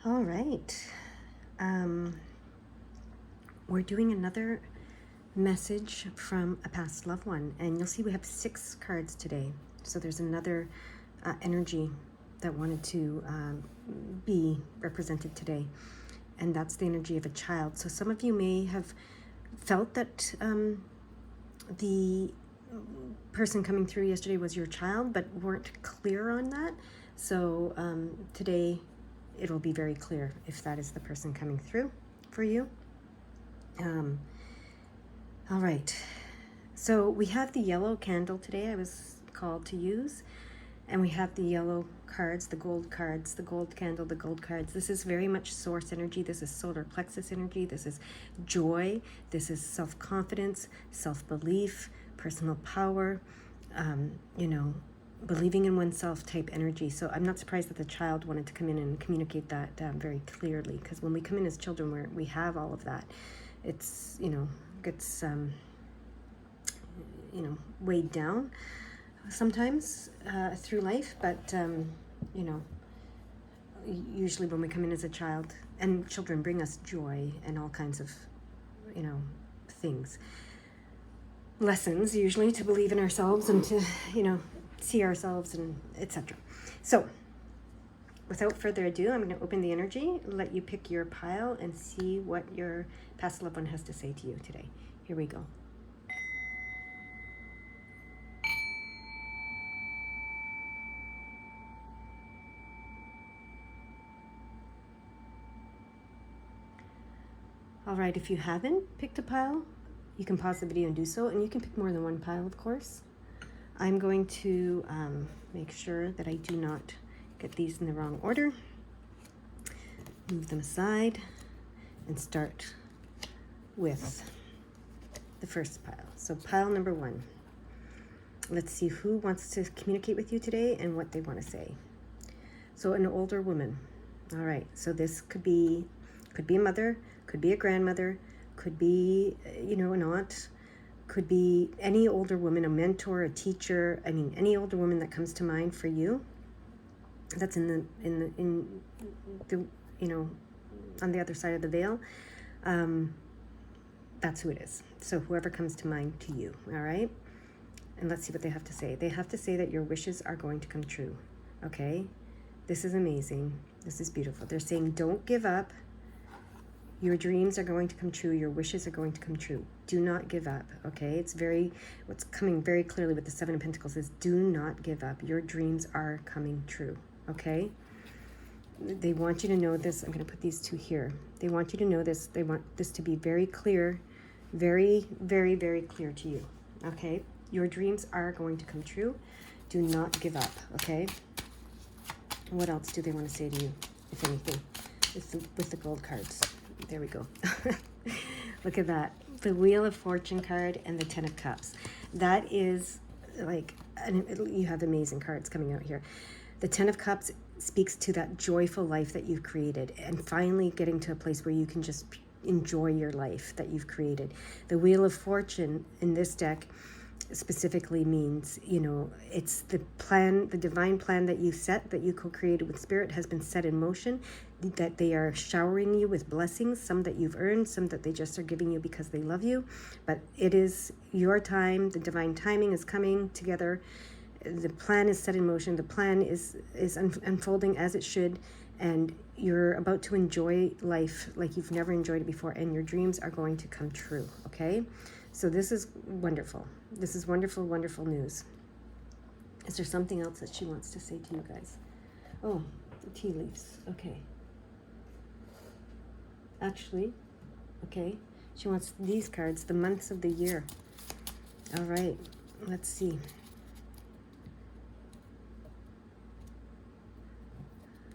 All right. We're doing another message from a past loved one, and you'll see we have 6 cards today. So there's another energy that wanted to be represented today, and that's the energy of a child. So some of you may have felt that the person coming through yesterday was your child, but weren't clear on that. So today it'll be very clear if that is the person coming through for you. All right, so we have the yellow candle today I was called to use, and we have the yellow cards, the gold cards, the gold candle, the gold cards. This is very much source energy. This is solar plexus energy. This is joy. This is self-confidence, self-belief, personal power, believing in oneself type energy. So I'm not surprised that the child wanted to come in and communicate that very clearly, because when we come in as children, we have all of that. It's, gets, weighed down sometimes through life, but, usually when we come in as a child, and children bring us joy and all kinds of, things. Lessons, usually, to believe in ourselves and to, see ourselves and etc. So, without further ado, I'm going to open the energy, let you pick your pile, and see what your past loved one has to say to you today. Here we go. All right, if you haven't picked a pile, you can pause the video and do so, and you can pick more than one pile, of course. I'm going to make sure that I do not get these in the wrong order. Move them aside and start with the first pile. So pile number 1. Let's see who wants to communicate with you today and what they want to say. So an older woman. All right, so this could be a mother, could be a grandmother, could be, an aunt, could be any older woman, a mentor, a teacher. I mean, any older woman that comes to mind for you. That's in the on the other side of the veil. That's who it is. So whoever comes to mind to you, all right? And let's see what they have to say. They have to say that your wishes are going to come true, okay? This is amazing. This is beautiful. They're saying don't give up. Your dreams are going to come true. Your wishes are going to come true. Do not give up, okay? What's coming very clearly with the 7 of Pentacles is do not give up. Your dreams are coming true, okay? They want you to know this. I'm going to put these 2 here. They want you to know this. They want this to be very clear, very, very, very clear to you, okay? Your dreams are going to come true. Do not give up, okay? What else do they want to say to you, if anything, with the gold cards? There we go. Look at that. The Wheel of Fortune card and the 10 of Cups. That is you have amazing cards coming out here. The 10 of Cups speaks to that joyful life that you've created and finally getting to a place where you can just enjoy your life that you've created. The Wheel of Fortune in this deck specifically means, it's the plan, the divine plan that you set, that you co-created with Spirit has been set in motion, that they are showering you with blessings, some that you've earned, some that they just are giving you because they love you. But it is your time. The divine timing is coming together. The plan is set in motion. The plan is unfolding as it should, and you're about to enjoy life like you've never enjoyed it before, and your dreams are going to come true, okay? So this is wonderful. This is wonderful, wonderful news. Is there something else that she wants to say to you guys? Oh, the tea leaves. Okay. Actually, okay. She wants these cards, the months of the year. All right. Let's see.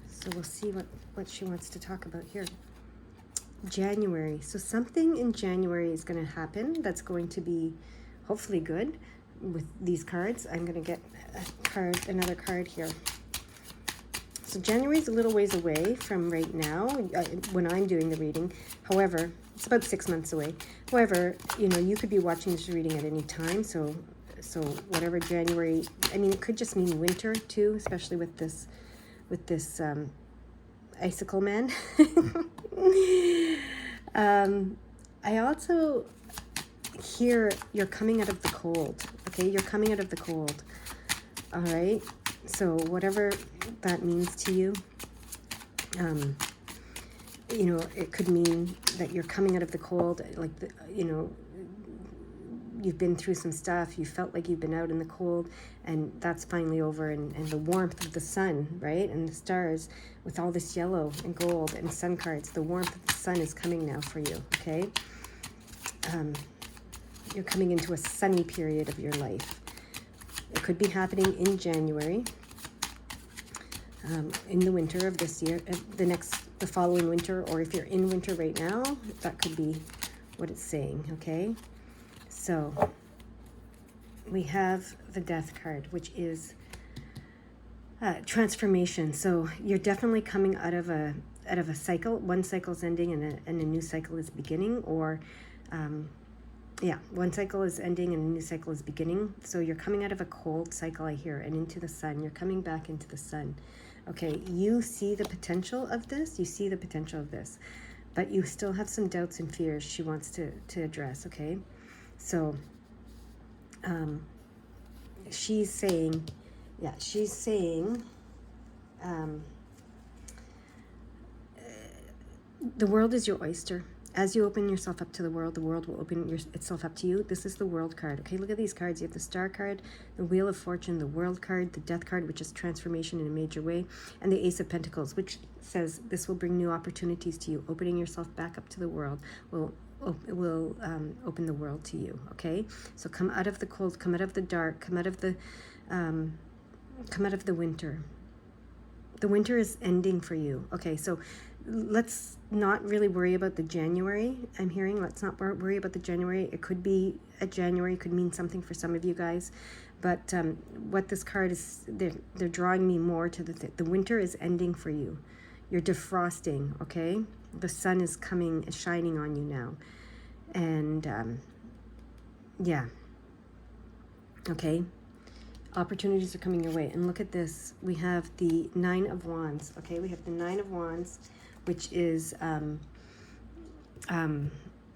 So we'll see what she wants to talk about here. January. So something in January is going to happen that's going to be hopefully good with these cards. I'm going to get another card here. So January is a little ways away from right now when I'm doing the reading. However, it's about 6 months away. However, you could be watching this reading at any time. So whatever January, it could just mean winter too, especially with this icicle man. I also hear you're coming out of the cold. Okay, you're coming out of the cold. All right. So whatever that means to you, you know, it could mean that you're coming out of the cold, like, you know, you've been through some stuff, you felt like you've been out in the cold, and that's finally over, and the warmth of the sun, right, and the stars with all this yellow and gold and sun cards, the warmth of the sun is coming now for you, okay? You're coming into a sunny period of your life. It could be happening in January, in the winter of this year, the following winter, or if you're in winter right now, that could be what it's saying, okay? So we have the Death card, which is transformation. So you're definitely coming out of a cycle. One cycle's ending and a new cycle is beginning, or one cycle is ending and a new cycle is beginning. So you're coming out of a cold cycle, I hear, and into the sun. You're coming back into the sun. Okay, you see the potential of this. You see the potential of this, but you still have some doubts and fears she wants to address, okay? So she's saying, the world is your oyster. As you open yourself up to the world will open itself up to you. This is the World card. Okay, look at these cards. You have the Star card, the Wheel of Fortune, the World card, the Death card, which is transformation in a major way, and the Ace of Pentacles, which says this will bring new opportunities to you. Opening yourself back up to the world will open the world to you. Okay, so come out of the cold, come out of the dark, come out of the winter. The winter is ending for you. Okay, so let's not really worry about the January. I'm hearing, let's not worry about the January. It could be a January, could mean something for some of you guys, but what this card is, they're drawing me more to the winter is ending for you. You're defrosting. Okay, the sun is shining on you now, and yeah, okay, opportunities are coming your way. And look at this, we have the Nine of Wands. Okay, we have the Nine of Wands, which is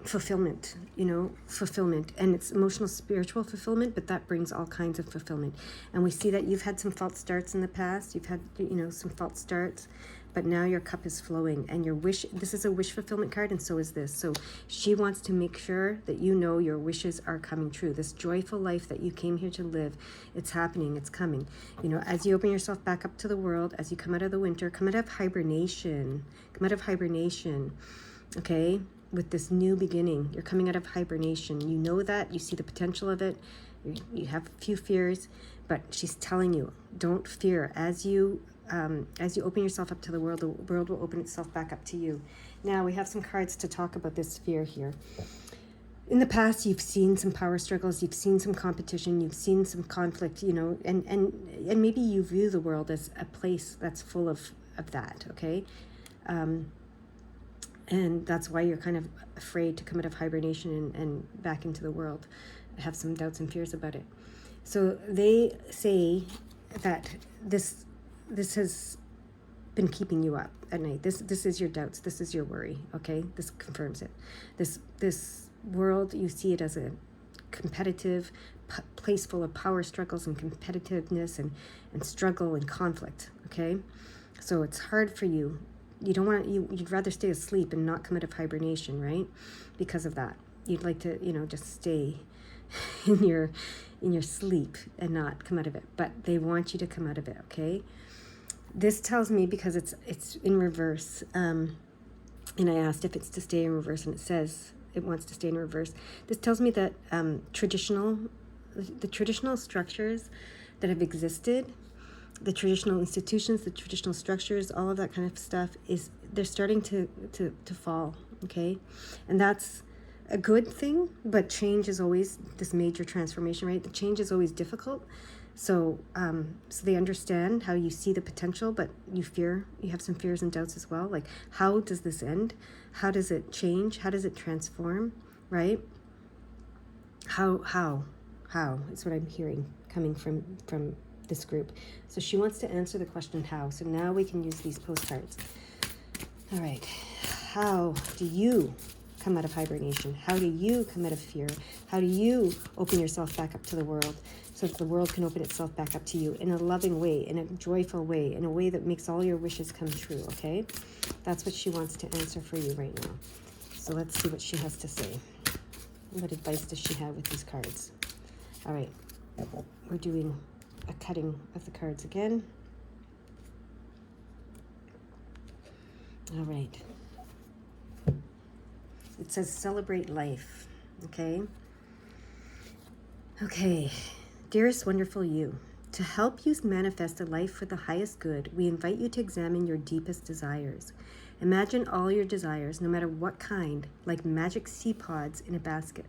fulfillment, fulfillment, and it's emotional, spiritual fulfillment, but that brings all kinds of fulfillment. And we see that you've had some false starts in the past. You've had, some false starts, but now your cup is flowing, and your wish, this is a wish fulfillment card, and so is this. So she wants to make sure that your wishes are coming true. This joyful life that you came here to live, it's happening, it's coming. As you open yourself back up to the world, as you come out of the winter, come out of hibernation, okay? With this new beginning, you're coming out of hibernation. You know that, you see the potential of it. You have a few fears, but she's telling you, don't fear. As you open yourself up to the world will open itself back up to you. Now we have some cards to talk about this fear here. In the past, you've seen some power struggles, you've seen some competition, you've seen some conflict, and maybe you view the world as a place that's full of that, okay? And that's why you're kind of afraid to come out of hibernation and back into the world. Have some doubts and fears about it. So they say that this has been keeping you up at night. This is your doubts. This is your worry. Okay, this confirms it. This world, you see it as a competitive place full of power struggles and competitiveness and struggle and conflict. Okay, so it's hard for you. You'd rather stay asleep and not come out of hibernation, right? Because of that, you'd like to just stay in your sleep and not come out of it. But they want you to come out of it. Okay. This tells me, because it's in reverse, and I asked if it's to stay in reverse, and it says it wants to stay in reverse. This tells me that the traditional structures that have existed, the traditional institutions, the traditional structures, all of that kind of stuff, they're starting to fall, okay? And that's a good thing, but change is always this major transformation, right? The change is always difficult. So they understand how you see the potential, but you have some fears and doubts as well. Like, how does this end? How does it change? How does it transform, right? How is what I'm hearing coming from this group. So she wants to answer the question how. So now we can use these postcards. All right. How do you come out of hibernation? How do you come out of fear? How do you open yourself back up to the world so that the world can open itself back up to you in a loving way, in a joyful way, in a way that makes all your wishes come true, okay? That's what she wants to answer for you right now. So let's see what she has to say. What advice does she have with these cards? All right. We're doing a cutting of the cards again. All right. It says celebrate life, okay? Okay. Dearest wonderful you, to help you manifest a life for the highest good, we invite you to examine your deepest desires. Imagine all your desires, no matter what kind, like magic sea pods in a basket,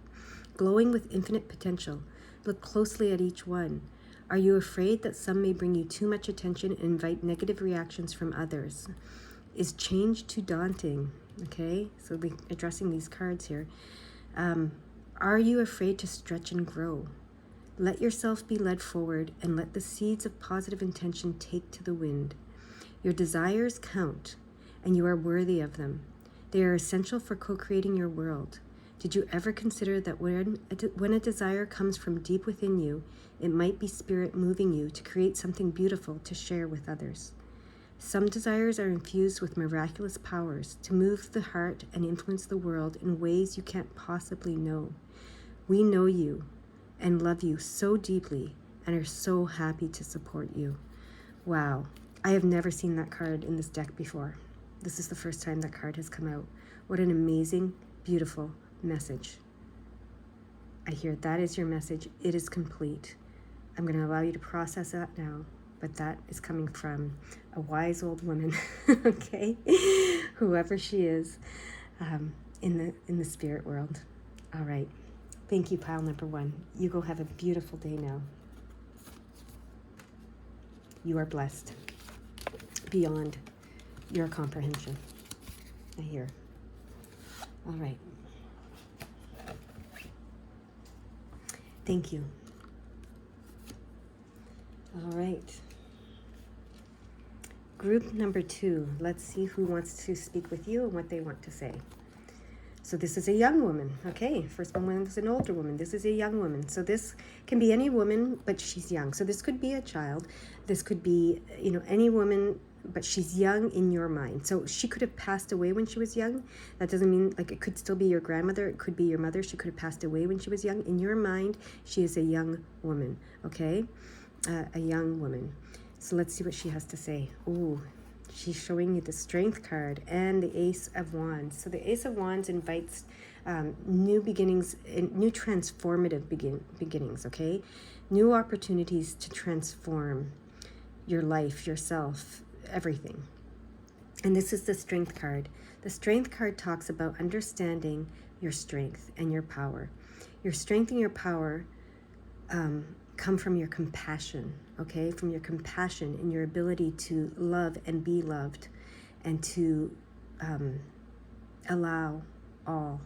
glowing with infinite potential. Look closely at each one. Are you afraid that some may bring you too much attention and invite negative reactions from others? Is change too daunting? Okay, so we're addressing these cards here. Are you afraid to stretch and grow? Let yourself be led forward and let the seeds of positive intention take to the wind. Your desires count, and you are worthy of them. They are essential for co-creating your world. Did you ever consider that when a desire comes from deep within you, it might be spirit moving you to create something beautiful to share with others? Some desires are infused with miraculous powers to move the heart and influence the world in ways you can't possibly know. We know you and love you so deeply and are so happy to support you. Wow, I have never seen that card in this deck before. This is the first time that card has come out. What an amazing, beautiful message. I hear that is your message. It is complete. I'm going to allow you to process that now, but that is coming from a wise old woman, okay? Whoever she is, in the spirit world. All right. Thank you, pile number one. You go have a beautiful day now. You are blessed beyond your comprehension. I hear. All right. Thank you. All right. Group number two. Let's see who wants to speak with you and what they want to say. So this is a young woman. Okay, first one was an older woman. This is a young woman. So this can be any woman, but she's young. So this could be a child. This could be, any woman, but she's young in your mind. So she could have passed away when she was young. That doesn't mean, it could still be your grandmother. It could be your mother. She could have passed away when she was young. In your mind, she is a young woman, okay? A young woman. So let's see what she has to say. Ooh. She's showing you the Strength card and the Ace of Wands. So the Ace of Wands invites new beginnings, new transformative beginnings, okay? New opportunities to transform your life, yourself, everything. And this is the Strength card. The Strength card talks about understanding your strength and your power. Your strength and your power come from your compassion, okay? From your compassion and your ability to love and be loved and to allow all,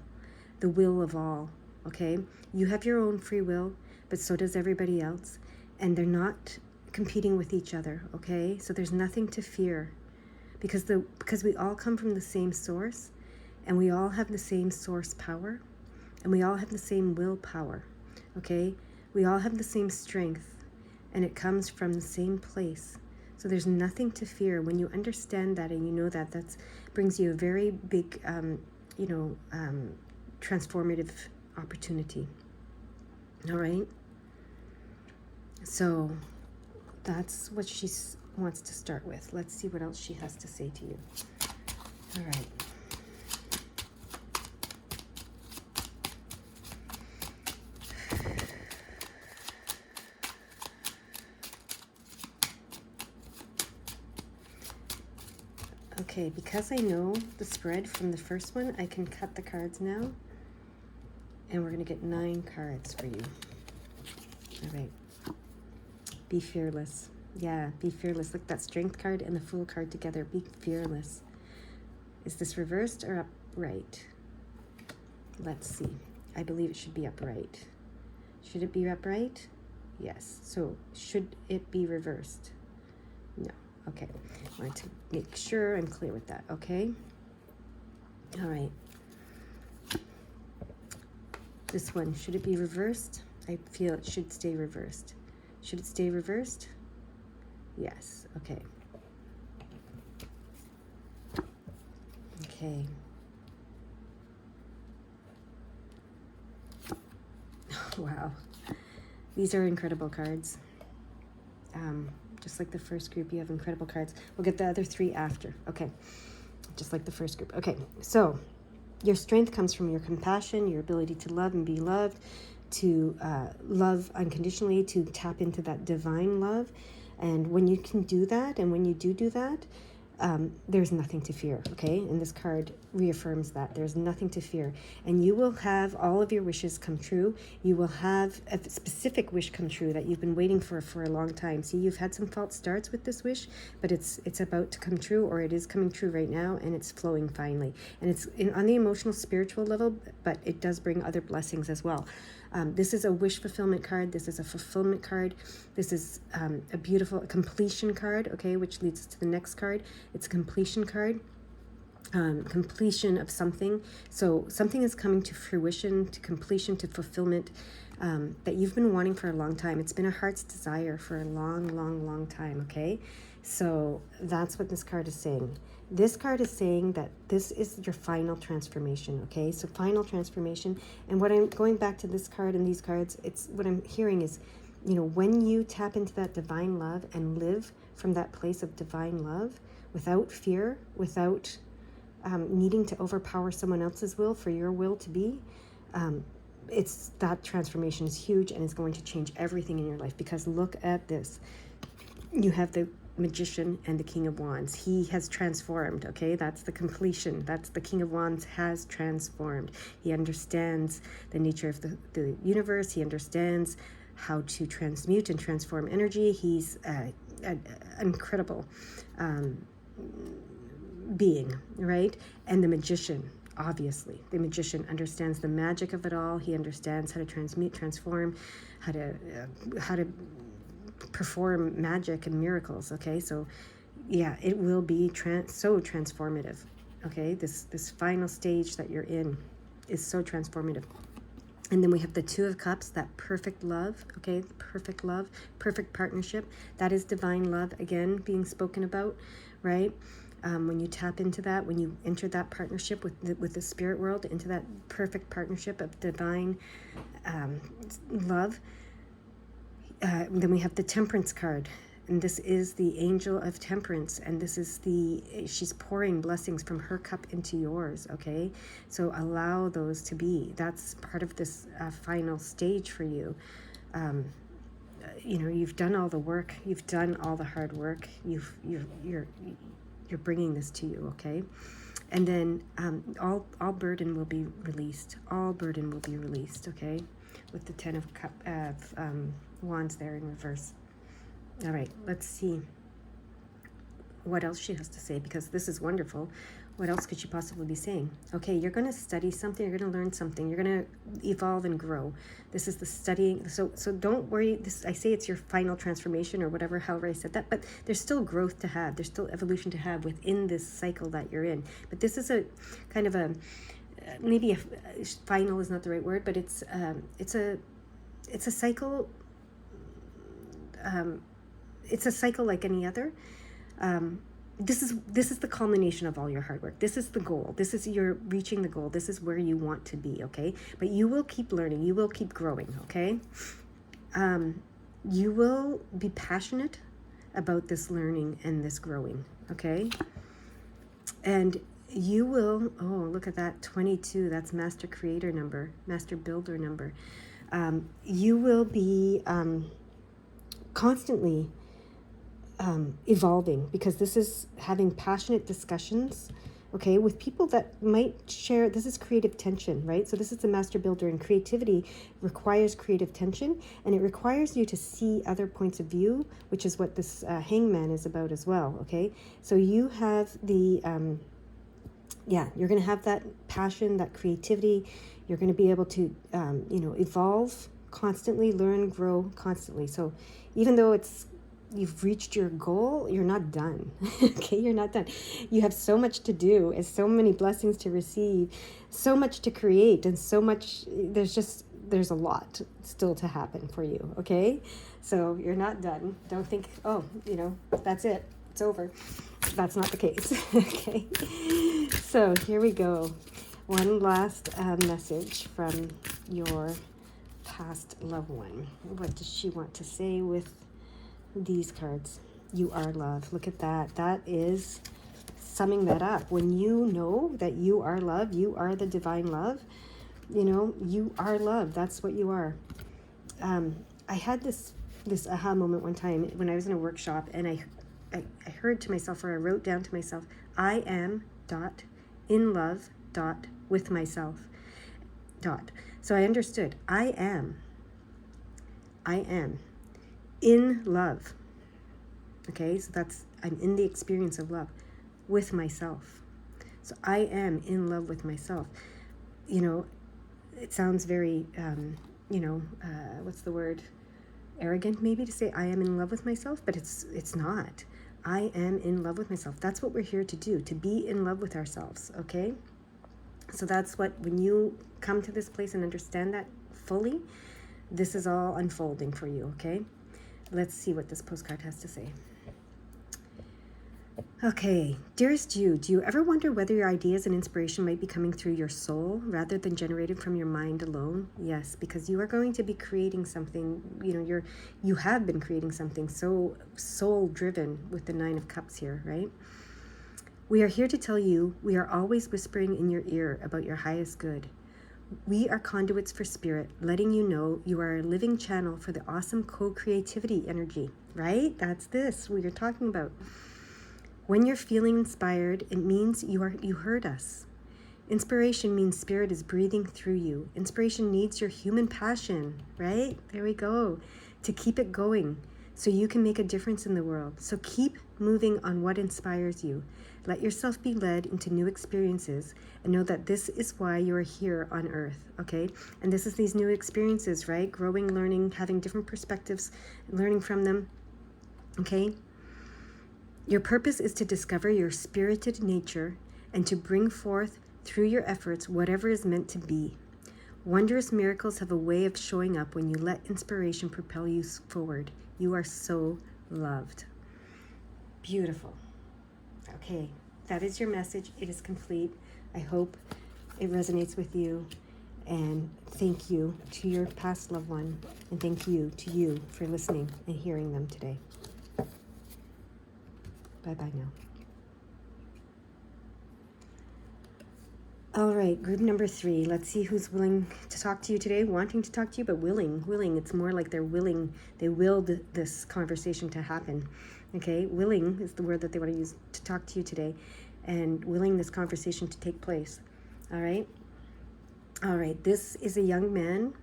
the will of all, okay? You have your own free will, but so does everybody else, and they're not competing with each other, okay? So there's nothing to fear because we all come from the same source, and we all have the same source power, and we all have the same willpower, okay? We all have the same strength, and it comes from the same place. So there's nothing to fear. When you understand that and you know that, that brings you a very big, transformative opportunity. All right? So that's what she wants to start with. Let's see what else she has to say to you. All right. Okay, because I know the spread from the first one, I can cut the cards now. And we're going to get 9 cards for you. All right. Be fearless. Yeah, be fearless. Look, that Strength card and the Fool card together. Be fearless. Is this reversed or upright? Let's see. I believe it should be upright. Should it be upright? Yes. So, should it be reversed? No. Okay. I want to make sure I'm clear with that, okay? All right. This one, should it be reversed? I feel it should stay reversed. Should it stay reversed? Yes. Okay. Okay. Wow. These are incredible cards. Just like the first group, you have incredible cards. We'll get the other three after. Okay. Just like the first group. Okay. So your strength comes from your compassion, your ability to love and be loved, to love unconditionally, to tap into that divine love. And when you can do that, and when you do that, there's nothing to fear, okay? And this card reaffirms that. There's nothing to fear. And you will have all of your wishes come true. You will have a specific wish come true that you've been waiting for a long time. See, you've had some false starts with this wish, but it's about to come true, or it is coming true right now, and it's flowing finally. And it's on the emotional, spiritual level, but it does bring other blessings as well. This is a wish fulfillment card. This is a fulfillment card. This is a beautiful completion card, okay, which leads us to the next card. It's a completion card, completion of something. So something is coming to fruition, to completion, to fulfillment that you've been wanting for a long time. It's been a heart's desire for a long time, okay? So that's what this card is saying. This card is saying that this is your final transformation, okay? So final transformation. And what I'm going back to this card and these cards, it's what I'm hearing is, you know, when you tap into that divine love and live from that place of divine love without fear, without needing to overpower someone else's will for your will to be, it's that transformation is huge, and it's going to change everything in your life. Because look at this. You have the Magician and the King of Wands. He has transformed, okay? That's the completion. That's the King of Wands has transformed. He understands the nature of the universe. He understands how to transmute and transform energy. He's an incredible being, right? And the Magician, obviously. The Magician understands the magic of it all. He understands how to transmute, transform, how to perform magic and miracles, okay? So yeah, it will be so transformative, okay? This final stage that you're in is so transformative. And then we have the Two of Cups, that perfect love, okay? Perfect love, perfect partnership. That is divine love, again, being spoken about, right? When you tap into that, when you enter that partnership with the spirit world, into that perfect partnership of divine love. Then we have the Temperance card, and this is the Angel of Temperance, and this is she's pouring blessings from her cup into yours, okay? So allow those to be. That's part of this final stage for you. You know, you've done all the work, you've done all the hard work, you're bringing this to you, okay? And then all burden will be released. All burden will be released, okay? With the Ten of Wands there in reverse. All right, let's see what else she has to say, because this is wonderful. What else could she possibly be saying? Okay, you're going to study something. You're going to learn something. You're going to evolve and grow. This is the studying. So don't worry. I say it's your final transformation or whatever, however I said that, but there's still growth to have. There's still evolution to have within this cycle that you're in. But this is a kind of a, maybe a final is not the right word, but it's a cycle. It's a cycle like any other. This is the culmination of all your hard work. This is the goal. This is you're reaching the goal. This is where you want to be, okay? But you will keep learning. You will keep growing, okay? You will be passionate about this learning and this growing, okay? And you will, oh, look at that, 22. That's Master Creator number, Master Builder number. You will be constantly evolving, because this is having passionate discussions, okay, with people that might share. This is creative tension, right? So this is the Master Builder, and creativity requires creative tension, and it requires you to see other points of view, which is what this Hangman is about as well, okay? So you have the you're going to have that passion, that creativity. You're going to be able to evolve constantly, learn, grow constantly. So even though it's you've reached your goal, you're not done. Okay, you're not done. You have so much to do and so many blessings to receive, so much to create, and so much, there's a lot still to happen for you, okay? So you're not done. Don't think, oh, that's it. It's over. That's not the case. Okay. So here we go. One last message from your past loved one. What does she want to say with these cards? You are love. Look at that. That is summing that up. When you know that you are love, you are the divine love, you are love. That's what you are. I had this aha moment one time when I was in a workshop, and I heard to myself, or I wrote down to myself, I am dot in love dot with myself dot. So I understood. I am in love. Okay, so I'm in the experience of love with myself. So I am in love with myself. It sounds very, what's the word? Arrogant maybe to say I am in love with myself, but it's not. I am in love with myself. That's what we're here to do, to be in love with ourselves, okay? So that's when you come to this place and understand that fully, this is all unfolding for you, okay? Let's see what this postcard has to say. Okay, dearest you, do you ever wonder whether your ideas and inspiration might be coming through your soul rather than generated from your mind alone? Yes, because you are going to be creating something, you have been creating something so soul-driven with the Nine of Cups here, right? We are here to tell you we are always whispering in your ear about your highest good. We are conduits for spirit, letting you know you are a living channel for the awesome co-creativity energy, right? That's this we are talking about. When you're feeling inspired, it means you heard us. Inspiration means spirit is breathing through you. Inspiration needs your human passion, right? There we go. To keep it going so you can make a difference in the world. So keep moving on what inspires you. Let yourself be led into new experiences and know that this is why you are here on earth, okay? And this is these new experiences, right? Growing, learning, having different perspectives, learning from them, okay? Your purpose is to discover your spirited nature and to bring forth through your efforts whatever is meant to be. Wondrous miracles have a way of showing up when you let inspiration propel you forward. You are so loved. Beautiful. Okay, that is your message. It is complete. I hope it resonates with you. And thank you to your past loved one. And thank you to you for listening and hearing them today. Bye-bye now. All right, group number 3. Let's see who's willing to talk to you today, wanting to talk to you, but willing. It's more like they willed this conversation to happen. Okay, willing is the word that they want to use to talk to you today, and willing this conversation to take place. All right, this is a young man.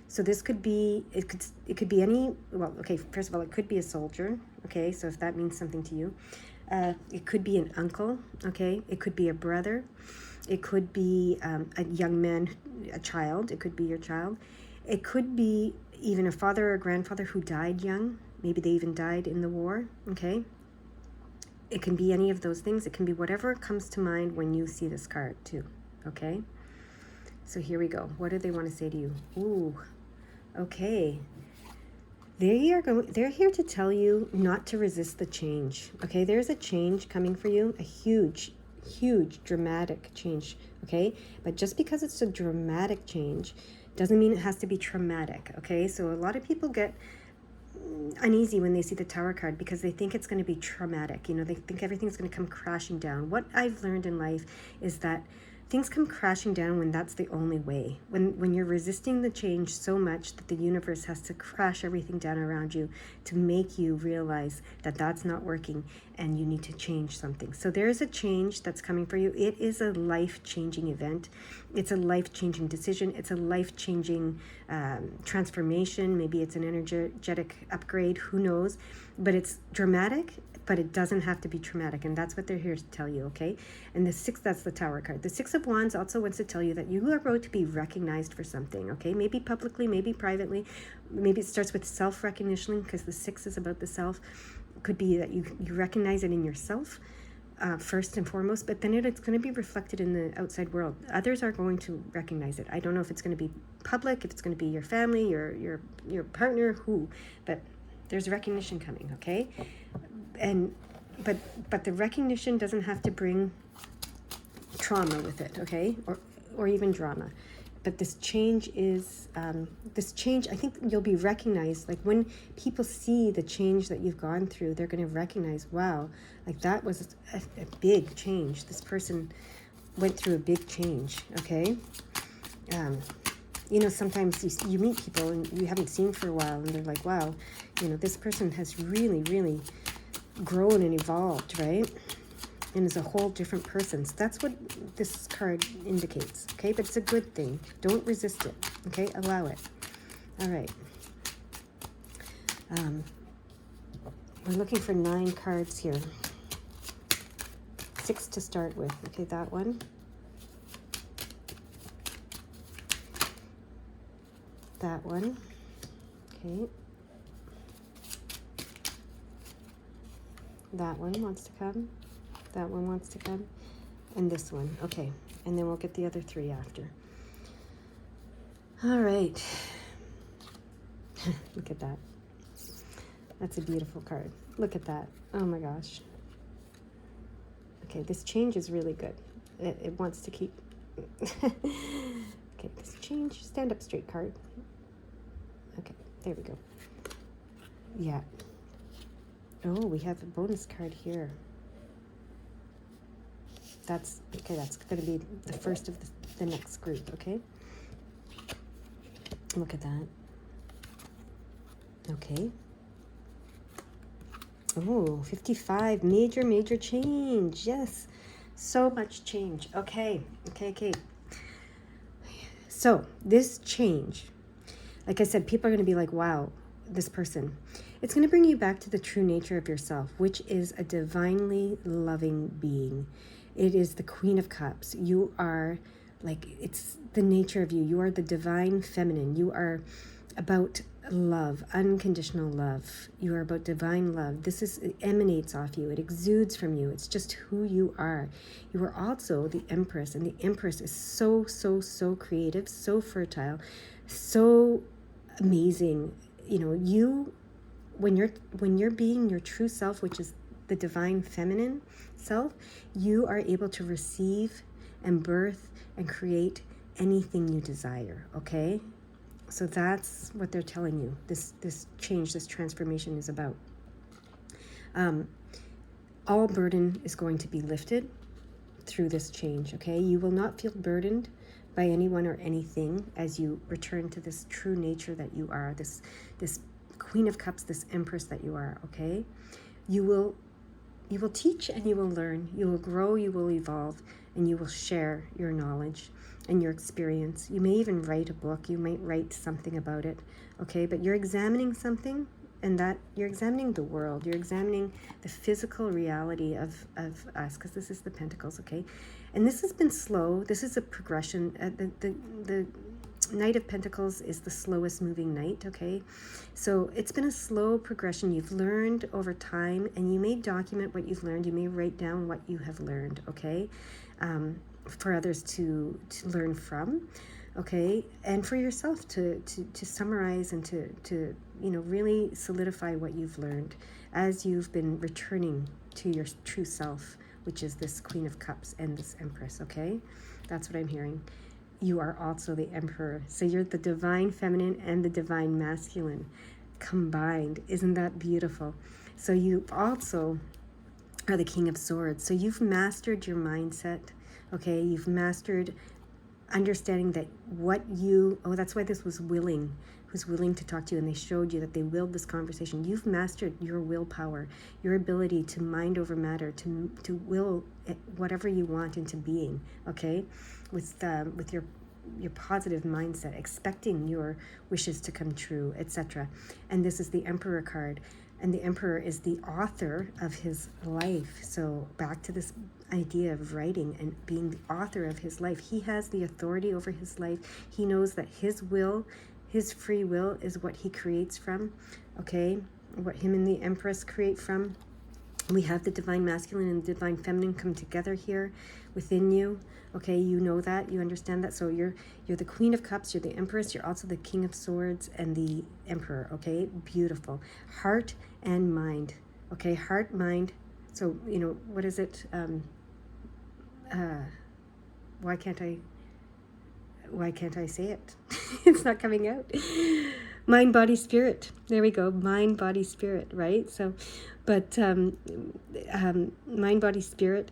So this could be, it could be any, well, okay, first of all, it could be a soldier, okay, so if that means something to you. It could be an uncle, okay, it could be a brother, it could be a young man, a child, it could be your child. It could be even a father or a grandfather who died young, maybe they even died in the war, okay. It can be any of those things, it can be whatever comes to mind when you see this card too, okay. So here we go, what do they want to say to you? Ooh. Okay, they're here to tell you not to resist the change. Okay, there's a change coming for you, a huge, dramatic change. Okay, but just because it's a dramatic change doesn't mean it has to be traumatic. Okay, so a lot of people get uneasy when they see the Tower card because they think it's going to be traumatic. They think everything's going to come crashing down. What I've learned in life is that things come crashing down when that's the only way. When you're resisting the change so much that the universe has to crash everything down around you to make you realize that that's not working and you need to change something. So there's a change that's coming for you. It is a life-changing event. It's a life-changing decision. It's a life-changing transformation. Maybe it's an energetic upgrade. Who knows? But it's dramatic, but it doesn't have to be traumatic, and that's what they're here to tell you, okay? And the 6, that's the Tower card. The 6 of Wands also wants to tell you that you are about to be recognized for something, okay? Maybe publicly, maybe privately. Maybe it starts with self-recognition, because the 6 is about the self. It could be that you recognize it in yourself, first and foremost, but then it's going to be reflected in the outside world. Others are going to recognize it. I don't know if it's going to be public, if it's going to be your family, your partner, who, but there's recognition coming, okay? And but the recognition doesn't have to bring trauma with it, okay? Or even drama. But this change is, I think you'll be recognized. Like when people see the change that you've gone through, they're going to recognize, wow, like that was a big change. This person went through a big change, okay? Sometimes you meet people and you haven't seen for a while, and they're like, wow, this person has really, really grown and evolved, right? And is a whole different person. So that's what this card indicates, okay? But it's a good thing. Don't resist it, okay? Allow it. All right. We're looking for 9 cards here. 6 to start with. Okay, that one. That one. Okay. That one wants to come. That one wants to come. And this one. Okay. And then we'll get the other 3 after. All right. Look at that. That's a beautiful card. Look at that. Oh my gosh. Okay, this change is really good. It wants to keep... Okay, this change. Stand up straight card. Okay, there we go. Yeah. Oh, we have a bonus card here. That's going to be the first of the next group, okay? Look at that. Okay. Oh, 55. Major change. Yes. So much change. Okay. So, this change, like I said, people are going to be like, wow, this person. It's going to bring you back to the true nature of yourself, which is a divinely loving being. It is the Queen of Cups. You are it's the nature of you. You are the divine feminine. You are about love, unconditional love. You are about divine love. It emanates off you. It exudes from you. It's just who you are. You are also the Empress, and the Empress is so creative, so fertile, so amazing. When you're being your true self, which is the divine feminine self, you are able to receive and birth and create anything you desire, okay? So that's what they're telling you. This change, this transformation is about. All burden is going to be lifted through this change, okay? You will not feel burdened by anyone or anything as you return to this true nature that you are, this Queen of Cups, this Empress that you are, okay? You will teach and you will learn. You will grow, you will evolve, and you will share your knowledge and your experience. You may even write a book. You might write something about it, okay? But you're examining something, and that you're examining the world. You're examining the physical reality of us, because this is the Pentacles, okay? And this has been slow. This is a progression. The Knight of Pentacles is the slowest moving knight, okay? So it's been a slow progression. You've learned over time, and you may document what you've learned. You may write down what you have learned, okay? For others to learn from, okay? And for yourself to summarize and to really solidify what you've learned as you've been returning to your true self, which is this Queen of Cups and this Empress, okay? That's what I'm hearing. You are also the Emperor. So you're the divine feminine and the divine masculine combined. Isn't that beautiful? So you also are the King of Swords. So you've mastered your mindset, okay? You've mastered understanding that that's why this was willing, who's willing to talk to you, and they showed you that they willed this conversation. You've mastered your willpower, your ability to mind over matter, to will whatever you want into being, okay? With your positive mindset, expecting your wishes to come true, etc. And this is the Emperor card. And the Emperor is the author of his life. So back to this idea of writing and being the author of his life. He has the authority over his life. He knows that his will, his free will, is what he creates from, okay? What him and the Empress create from. We have the divine masculine and the divine feminine come together here within you. Okay, you know that, you understand that. So you're the Queen of Cups, you're the Empress, you're also the King of Swords and the Emperor. Okay, beautiful. Heart and mind. Okay, heart, mind. So, you know, what is it? Why can't I say it? It's not coming out. Mind, body, spirit. There we go. Mind, body, spirit, right? So, but mind, body, spirit,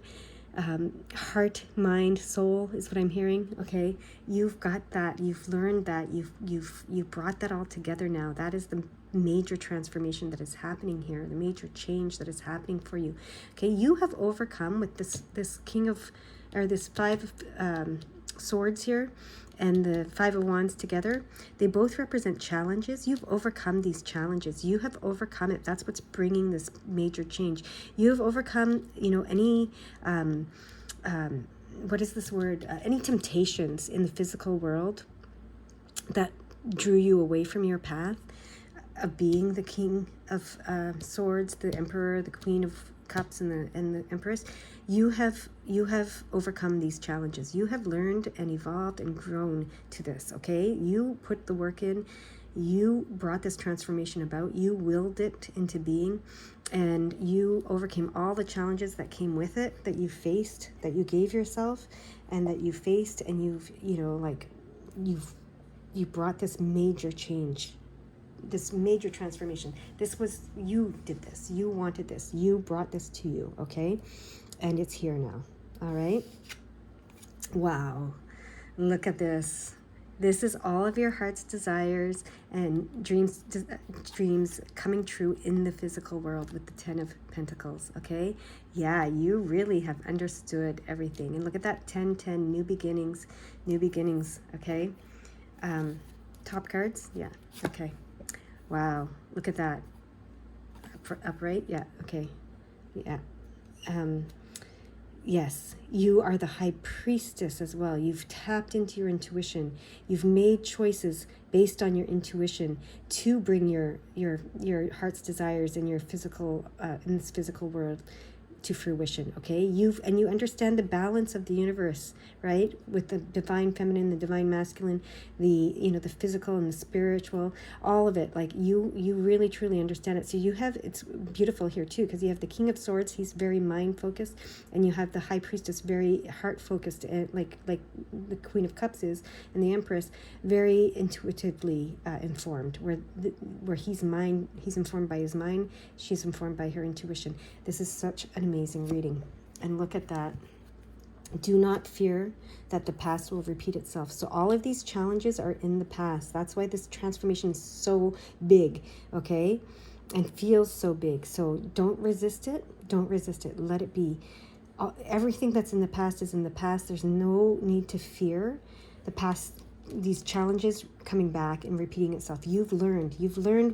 heart, mind, soul is what I'm hearing. Okay, you've got that. You've learned that. You've brought that all together now. That is the major transformation that is happening here. The major change that is happening for you. Okay, you have overcome with this King of, or this Five of Swords here, and the Five of Wands together. They both represent challenges. You've overcome these challenges. You have overcome it. That's what's bringing this major change. You have overcome, you know, any, what is this word? Any temptations in the physical world that drew you away from your path of being the King of Swords, the Emperor, the Queen of Cups, and the Empress. You have overcome these challenges. You have learned and evolved and grown to this, okay? You put the work in. You brought this transformation about. You willed it into being, and you overcame all the challenges that came with it, that you faced, that you gave yourself, and that you faced, and you brought this major change, this major transformation. This was, you did this. You wanted this. You brought this to you, okay? And it's here now. All right. Wow. Look at this. This is all of your heart's desires and dreams coming true in the physical world with the 10 of Pentacles. Okay. Yeah, you really have understood everything. And look at that 10-10, new beginnings, new beginnings. Okay. Top cards. Yeah. Okay. Wow. Look at that. Upright. Yeah. Okay. Yeah. Yes, you are the High Priestess as well. You've tapped into your intuition. You've made choices based on your intuition to bring your heart's desires in your physical in this physical world to fruition. Okay, you understand the balance of the universe, right? With the divine feminine, the divine masculine, the physical and the spiritual, all of it. Like you really truly understand it. So you have, it's beautiful here too, because you have the King of Swords. He's very mind focused, and you have the High Priestess, very heart focused, and like the Queen of Cups is, and the Empress, very intuitively informed. Where he's informed by his mind, she's informed by her intuition. This is such an amazing reading. And look at that. Do not fear that the past will repeat itself. So all of these challenges are in the past. That's why this transformation is so big, okay? And feels so big. So don't resist it. Don't resist it. Let it be. Everything that's in the past is in the past. There's no need to fear the past, these challenges coming back and repeating itself. You've learned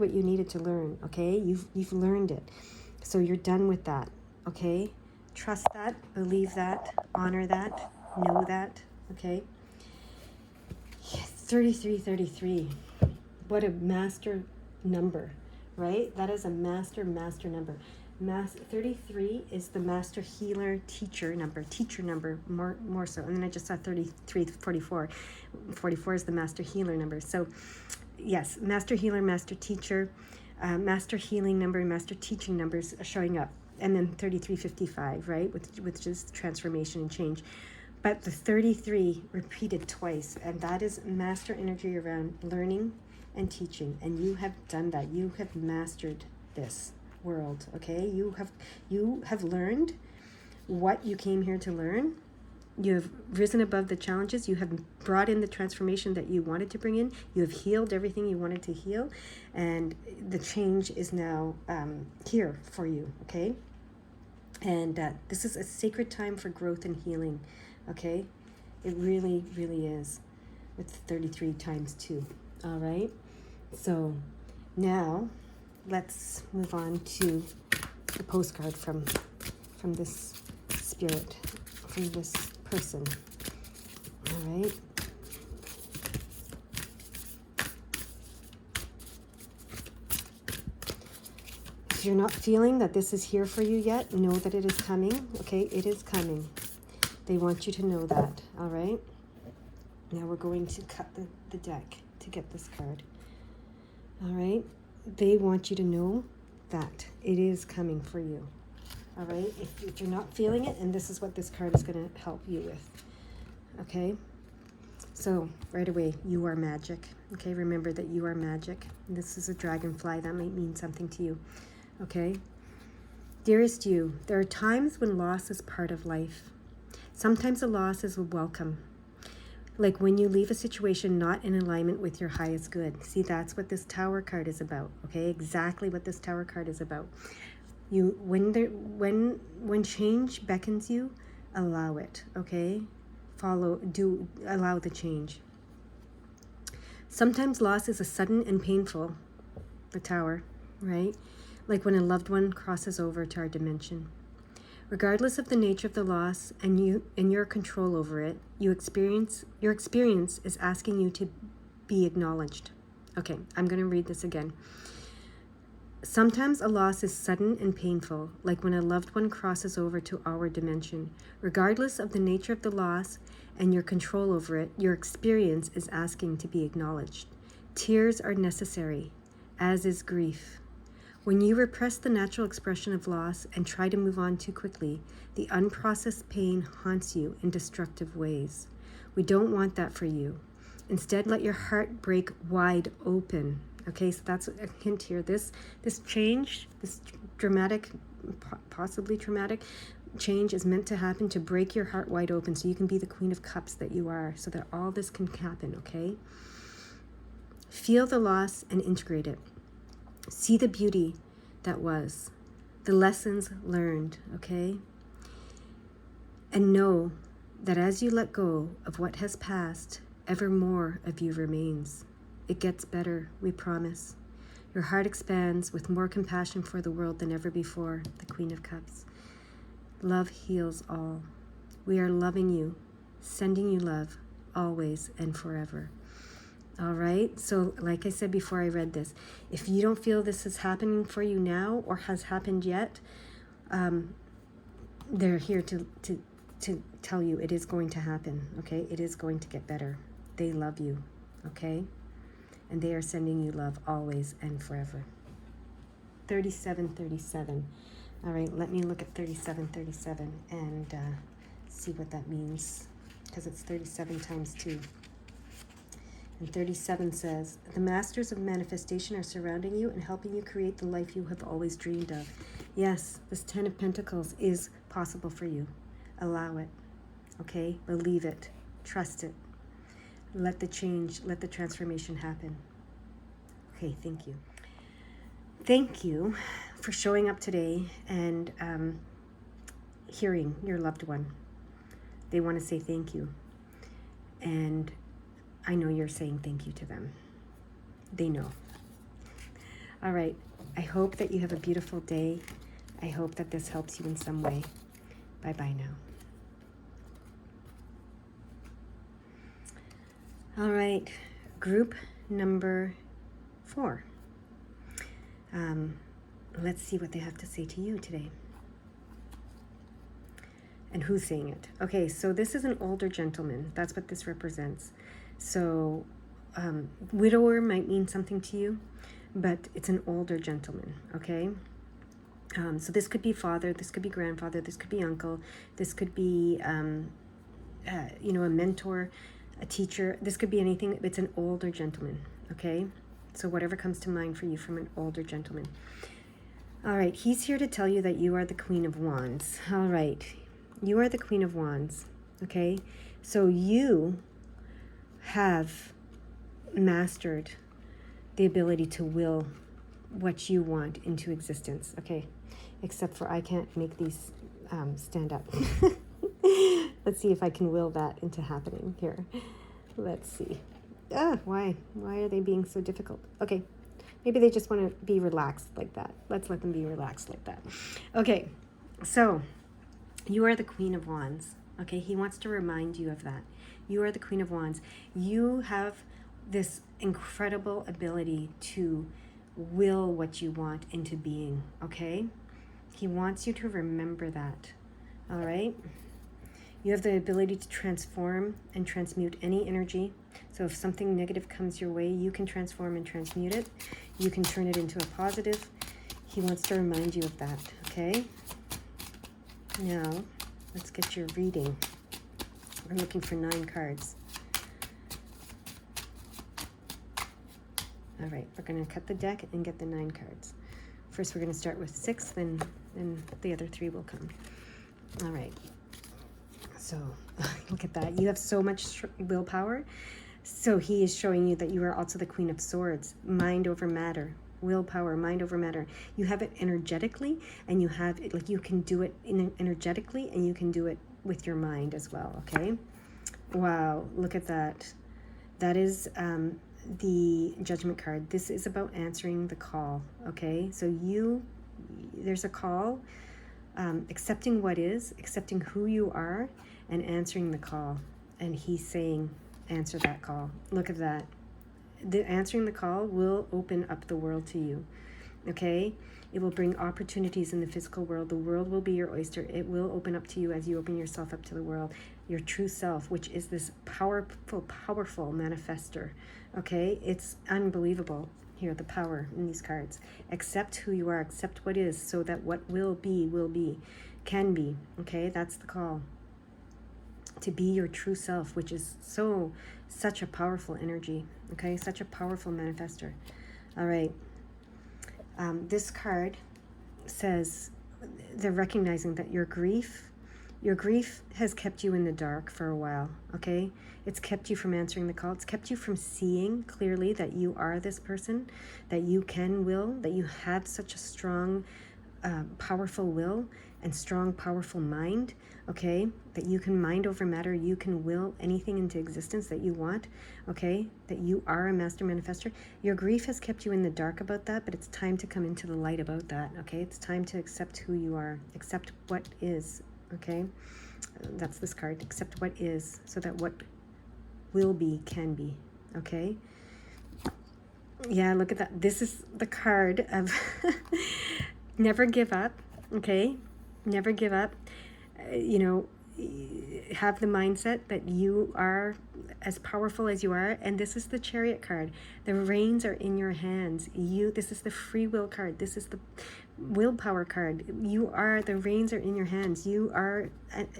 what you needed to learn, okay? You've learned it. So you're done with that. Okay, trust that, believe that, honor that, know that. Okay. Yes, 33. What a master number, right? That is a master number. 33 is the master healer teacher number more so. And then I just saw 44 is the master healer number. So yes, master healer, master teacher, master healing number, and master teaching numbers are showing up. And then 3355, right, which is transformation and change. But the 33 repeated twice, and that is master energy around learning and teaching. And you have done that. You have mastered this world, okay? You have learned what you came here to learn. You have risen above the challenges. You have brought in the transformation that you wanted to bring in. You have healed everything you wanted to heal. And the change is now here for you, okay? And this is a sacred time for growth and healing, okay? It really, really is. With 33 times 2, all right? So now let's move on to the postcard from this spirit, from this person. All right. If you're not feeling that this is here for you yet, know that it is coming. Okay, it is coming. They want you to know that. All right. Now we're going to cut the deck to get this card. All right. They want you to know that it is coming for you. All right. If you're not feeling it, and this is what this card is going to help you with. Okay. So right away, you are magic. Okay. Remember that you are magic. This is a dragonfly. That might mean something to you. Okay. Dearest you, there are times when loss is part of life. Sometimes a loss is a welcome. Like when you leave a situation not in alignment with your highest good. See, that's what this Tower card is about. Okay, exactly what this Tower card is about. When change beckons you, allow it. Okay, allow the change. Sometimes loss is a sudden and painful. The Tower, right? Like when a loved one crosses over to our dimension. Regardless of the nature of the loss and your control over it, your experience is asking you to be acknowledged. Okay, I'm going to read this again. Sometimes a loss is sudden and painful, like when a loved one crosses over to our dimension. Regardless of the nature of the loss and your control over it, your experience is asking to be acknowledged. Tears are necessary, as is grief. When you repress the natural expression of loss and try to move on too quickly, the unprocessed pain haunts you in destructive ways. We don't want that for you. Instead, let your heart break wide open. Okay, so that's a hint here. This change, this dramatic, possibly traumatic change is meant to happen to break your heart wide open so you can be the Queen of Cups that you are, so that all this can happen, okay? Feel the loss and integrate it. See the beauty that was, the lessons learned, okay? And know that as you let go of what has passed, ever more of you remains. It gets better, we promise. Your heart expands with more compassion for the world than ever before, the Queen of Cups. Love heals all. We are loving you, sending you love, always and forever. All right, so like I said before I read this, if you don't feel this is happening for you now or has happened yet, they're here to tell you it is going to happen, okay? It is going to get better. They love you, okay? And they are sending you love always and forever. 3737. All right, let me look at 3737 and see what that means, because it's 37 times 2. And 37 says, the masters of manifestation are surrounding you and helping you create the life you have always dreamed of. Yes, this 10 of Pentacles is possible for you. Allow it, okay? Believe it. Trust it. Let the change, let the transformation happen. Okay, thank you. Thank you for showing up today and hearing your loved one. They want to say thank you. And I know you're saying thank you to them. They know. All right. I hope that you have a beautiful day. I hope that this helps you in some way. Bye-bye now. All right. Group number 4. Let's see what they have to say to you today. And who's saying it? Okay, so this is an older gentleman. That's what this represents. So widower might mean something to you, but it's an older gentleman, okay? So this could be father, this could be grandfather, this could be uncle, this could be, a mentor, a teacher. This could be anything. It's an older gentleman, okay? So whatever comes to mind for you from an older gentleman. All right, he's here to tell you that you are the Queen of Wands. All right, you are the Queen of Wands, okay? So you have mastered the ability to will what you want into existence, okay? Except for I can't make these stand up. Let's see if I can will that into happening here. Let's see. Why are they being so difficult? Okay, Maybe they just want to be relaxed like that. Let's let them be relaxed like that. Okay, so you are the Queen of Wands. Okay, he wants to remind you of that. You are the Queen of Wands. You have this incredible ability to will what you want into being, okay? He wants you to remember that, all right? You have the ability to transform and transmute any energy. So if something negative comes your way, you can transform and transmute it. You can turn it into a positive. He wants to remind you of that, okay? Now, let's get your reading. We're looking for 9 cards. All right, we're going to cut the deck and get the 9 cards. First, we're going to start with 6, then the other 3 will come. All right. So, look at that. You have so much willpower. So he is showing you that you are also the Queen of Swords. Mind over matter. Willpower, mind over matter. You have it energetically, and you have it, like, you can do it energetically, and you can do it with your mind as well, okay? Wow, look at that. That is the Judgment card. This is about answering the call, okay? So there's a call, accepting what is, accepting who you are, and answering the call. And he's saying, answer that call. Look at that. Answering the call will open up the world to you, okay? It will bring opportunities in the physical world. The world will be your oyster. It will open up to you as you open yourself up to the world. Your true self, which is this powerful manifester, okay? It's unbelievable. Here, the power in these cards. Accept who you are. Accept what is, so that what will be, can be, okay? That's the call. To be your true self, which is such a powerful energy, okay? Such a powerful manifester. All right. This card says they're recognizing that your grief has kept you in the dark for a while, okay? It's kept you from answering the call. It's kept you from seeing clearly that you are this person, that you can will, that you have such a strong, powerful will and strong, powerful mind, okay? That you can mind over matter. You can will anything into existence that you want, okay? That you are a master manifester. Your grief has kept you in the dark about that, but it's time to come into the light about that, okay? It's time to accept who you are, accept what is, okay? That's this card. Accept what is, so that what will be can be, okay? Yeah, look at that. This is the card of never give up, okay? Never give up. Have the mindset that you are as powerful as you are. And this is the Chariot card. The reins are in your hands. This is the free will card. This is the willpower card. The reins are in your hands. You are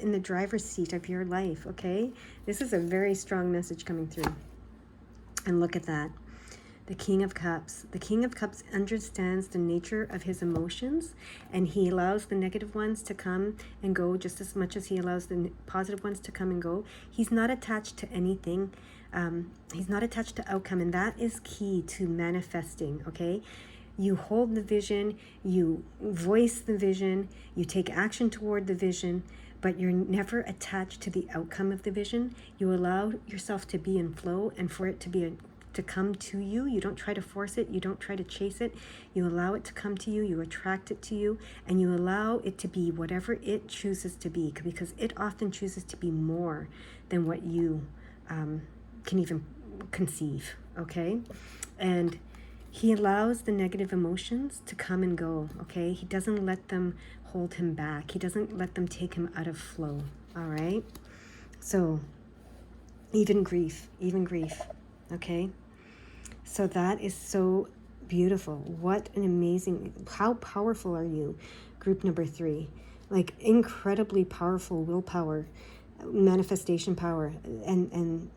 in the driver's seat of your life, okay? This is a very strong message coming through. And look at that. The King of Cups. The King of Cups understands the nature of his emotions, and he allows the negative ones to come and go just as much as he allows the positive ones to come and go. He's not attached to anything. He's not attached to outcome, and that is key to manifesting, okay? You hold the vision, you voice the vision, you take action toward the vision, but you're never attached to the outcome of the vision. You allow yourself to be in flow, and for it to come to you. You don't try to force it. You don't try to chase it. You allow it to come to you. You attract it to you, and you allow it to be whatever it chooses to be, because it often chooses to be more than what you can even conceive, okay? And he allows the negative emotions to come and go, okay? He doesn't let them hold him back. He doesn't let them take him out of flow, all right? So even grief, okay? So that is so beautiful. What an amazing, how powerful are you? Group number 3, like incredibly powerful willpower, manifestation power. And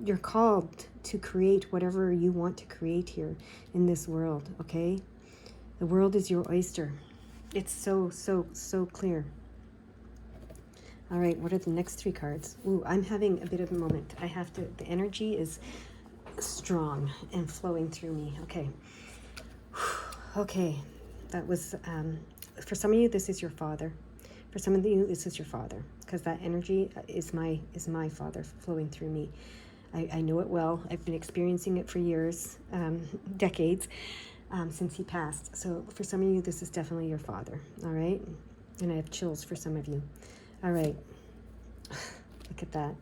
you're called to create whatever you want to create here in this world, okay? The world is your oyster. It's so clear. All right, what are the next 3 cards? Ooh, I'm having a bit of a moment. The energy is strong and flowing through me. Okay. Okay, that was, for some of you, this is your father. For some of you, this is your father, because that energy is my father flowing through me. I know it well. I've been experiencing it for years, decades, since he passed. So for some of you, this is definitely your father, all right? And I have chills for some of you. All right. Look at that.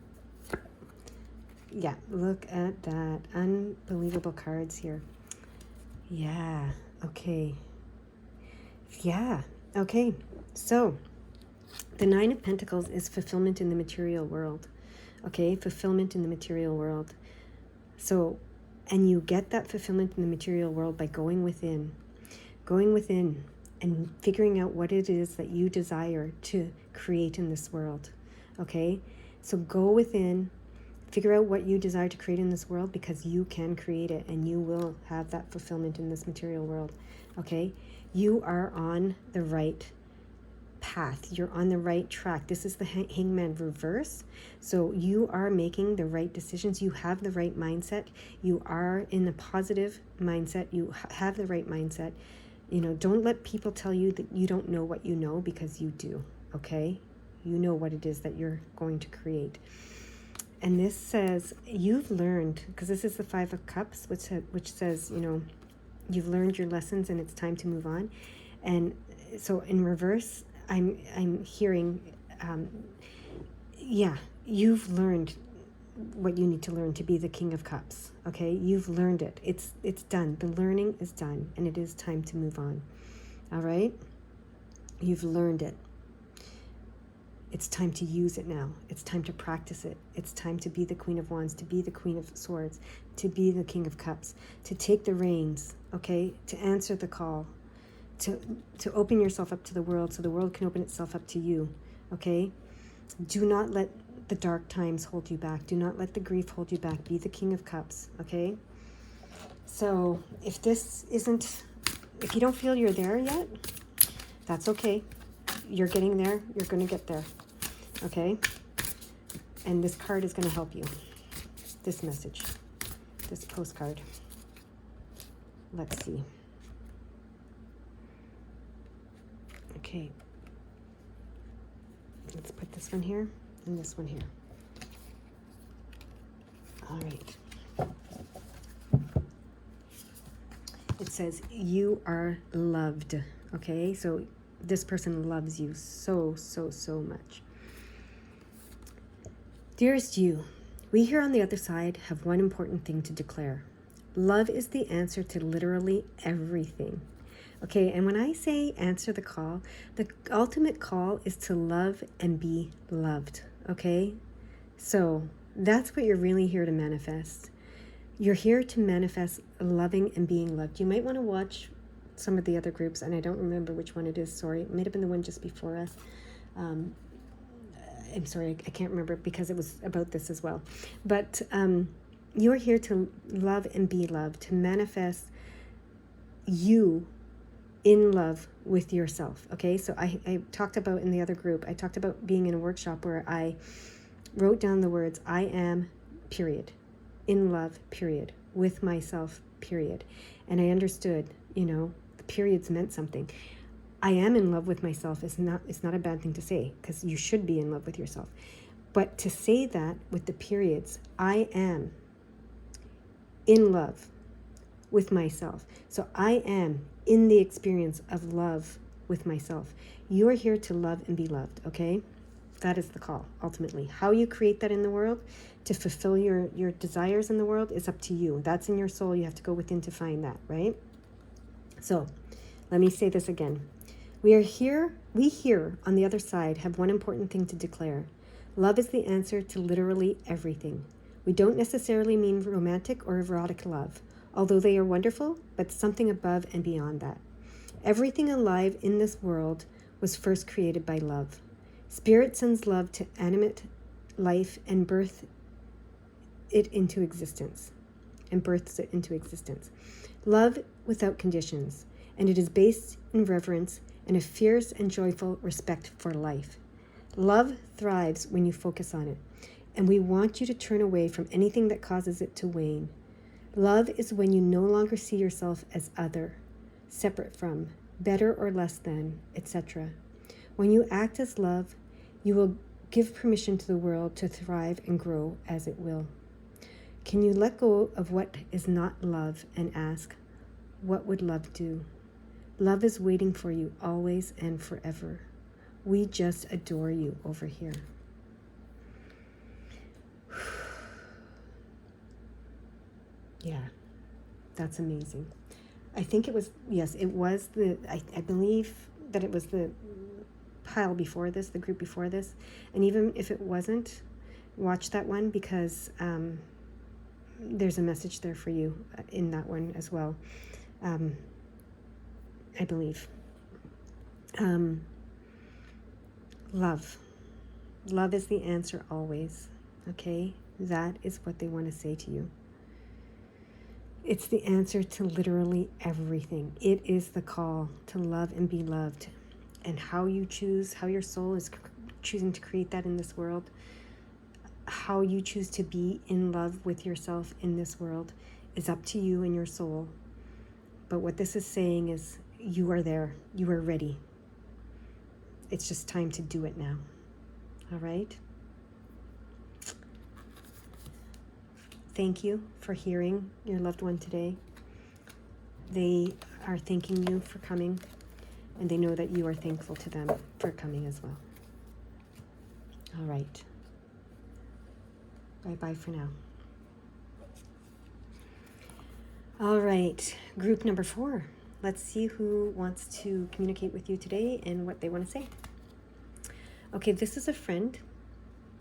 Yeah, look at that. Unbelievable cards here. Yeah, okay. Yeah, okay. So the Nine of Pentacles is fulfillment in the material world. Okay, fulfillment in the material world. So, and you get that fulfillment in the material world by going within and figuring out what it is that you desire to create in this world. Okay, so go within, figure out what you desire to create in this world, because you can create it and you will have that fulfillment in this material world. Okay, you are on the right path. You're on the right track. This is the Hangman reverse. So you are making the right decisions. You have the right mindset. You are in a positive mindset. You have the right mindset. You know, don't let people tell you that you don't know what you know, because you do. Okay, you know what it is that you're going to create. And this says you've learned, because this is the Five of Cups, which says, you know, you've learned your lessons and it's time to move on. And so in reverse, I'm hearing, yeah, you've learned what you need to learn to be the King of Cups. Okay, you've learned it. It's done. The learning is done, and it is time to move on. All right, you've learned it. It's time to use it now. It's time to practice it. It's time to be the Queen of Wands, to be the Queen of Swords, to be the King of Cups, to take the reins, okay, to answer the call, to open yourself up to the world so the world can open itself up to you, okay? Do not let the dark times hold you back. Do not let the grief hold you back. Be the King of Cups, okay? So if you don't feel you're there yet, that's okay. You're getting there. You're going to get there, okay? And this card is going to help you. This message, this postcard. Let's see. Okay, let's put this one here and this one here. All right. It says you are loved. Okay, so this person loves you so, so, so much. Dearest you, we here on the other side have one important thing to declare. Love is the answer to literally everything. Okay, and when I say answer the call, the ultimate call is to love and be loved, okay? So that's what you're really here to manifest. You're here to manifest loving and being loved. You might want to watch some of the other groups, and I don't remember which one it is, sorry. It might have been the one just before us. I'm sorry, I can't remember, because it was about this as well. But you're here to love and be loved, to manifest you in love with yourself, okay? So I talked about in the other group, I talked about being in a workshop where I wrote down the words, I am, period, in love, period, with myself, period. And I understood, you know, the periods meant something. I am in love with myself is not a bad thing to say, because you should be in love with yourself. But to say that with the periods, I am in love with myself. So I am in the experience of love with myself. You're here to love and be loved, okay? That is the call, ultimately. How you create that in the world, to fulfill your desires in the world, is up to you. That's in your soul. You have to go within to find that, right? So let me say this again. We here on the other side have one important thing to declare. Love is the answer to literally everything. We don't necessarily mean romantic or erotic love, although they are wonderful, but something above and beyond that. Everything alive in this world was first created by love. Spirit sends love to animate life and births it into existence. Love without conditions, and it is based in reverence and a fierce and joyful respect for life. Love thrives when you focus on it, and we want you to turn away from anything that causes it to wane. Love is when you no longer see yourself as other, separate from, better or less than, etc. When you act as love, you will give permission to the world to thrive and grow as it will. Can you let go of what is not love and ask, what would love do? Love is waiting for you always and forever. We just adore you over here. Yeah, that's amazing. I think it was, yes, it was I believe that it was the pile before this, the group before this. And even if it wasn't, watch that one, because there's a message there for you in that one as well. I believe. Love. Love is the answer always. Okay? That is what they want to say to you. It's the answer to literally everything. It is the call to love and be loved. And how you choose, how your soul is choosing to create that in this world, how you choose to be in love with yourself in this world is up to you and your soul. But what this is saying is you are there. You are ready. It's just time to do it now. All right? Thank you for hearing your loved one today. They are thanking you for coming, and they know that you are thankful to them for coming as well. All right. Bye-bye for now. All right, group number 4. Let's see who wants to communicate with you today and what they want to say. Okay, this is a friend.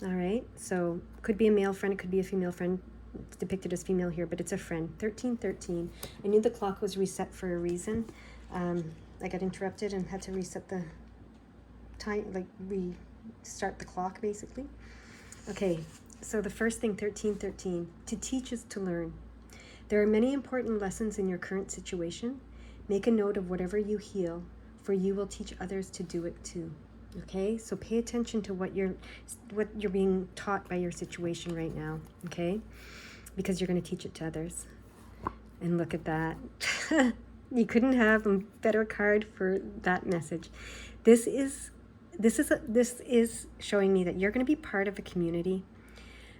All right, so could be a male friend, it could be a female friend. It's depicted as female here, but it's a friend. 1313. I knew the clock was reset for a reason. I got interrupted and had to reset the time, like restart the clock basically. Okay, so the first thing, 1313, to teach is to learn. There are many important lessons in your current situation. Make a note of whatever you heal, for you will teach others to do it too. Okay, so pay attention to what you're being taught by your situation right now. Okay, because you're going to teach it to others. And look at that. You couldn't have a better card for that message. This is showing me that you're going to be part of a community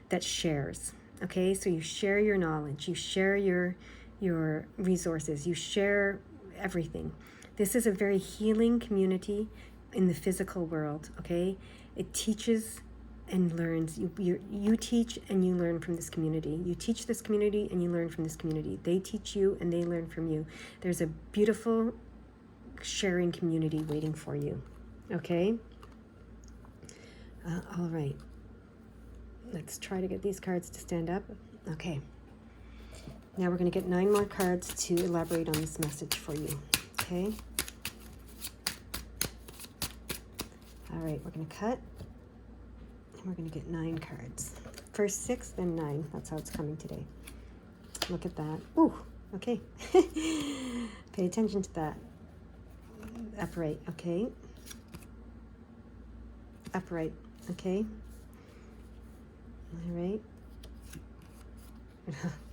that shares. Okay, so you share your knowledge, you share your resources, you share everything. This is a very healing community in the physical world. Okay, it teaches and learns. You teach and you learn from this community. You teach this community and you learn from this community. They teach you and they learn from you. There's a beautiful sharing community waiting for you. Okay. All right. Let's try to get these cards to stand up. Okay. Now we're going to get 9 more cards to elaborate on this message for you. Okay. All right, we're going to cut. And we're going to get 9 cards. First 6, then 9. That's how it's coming today. Look at that. Ooh, okay. Pay attention to that. Upright, okay. Upright, okay. All right.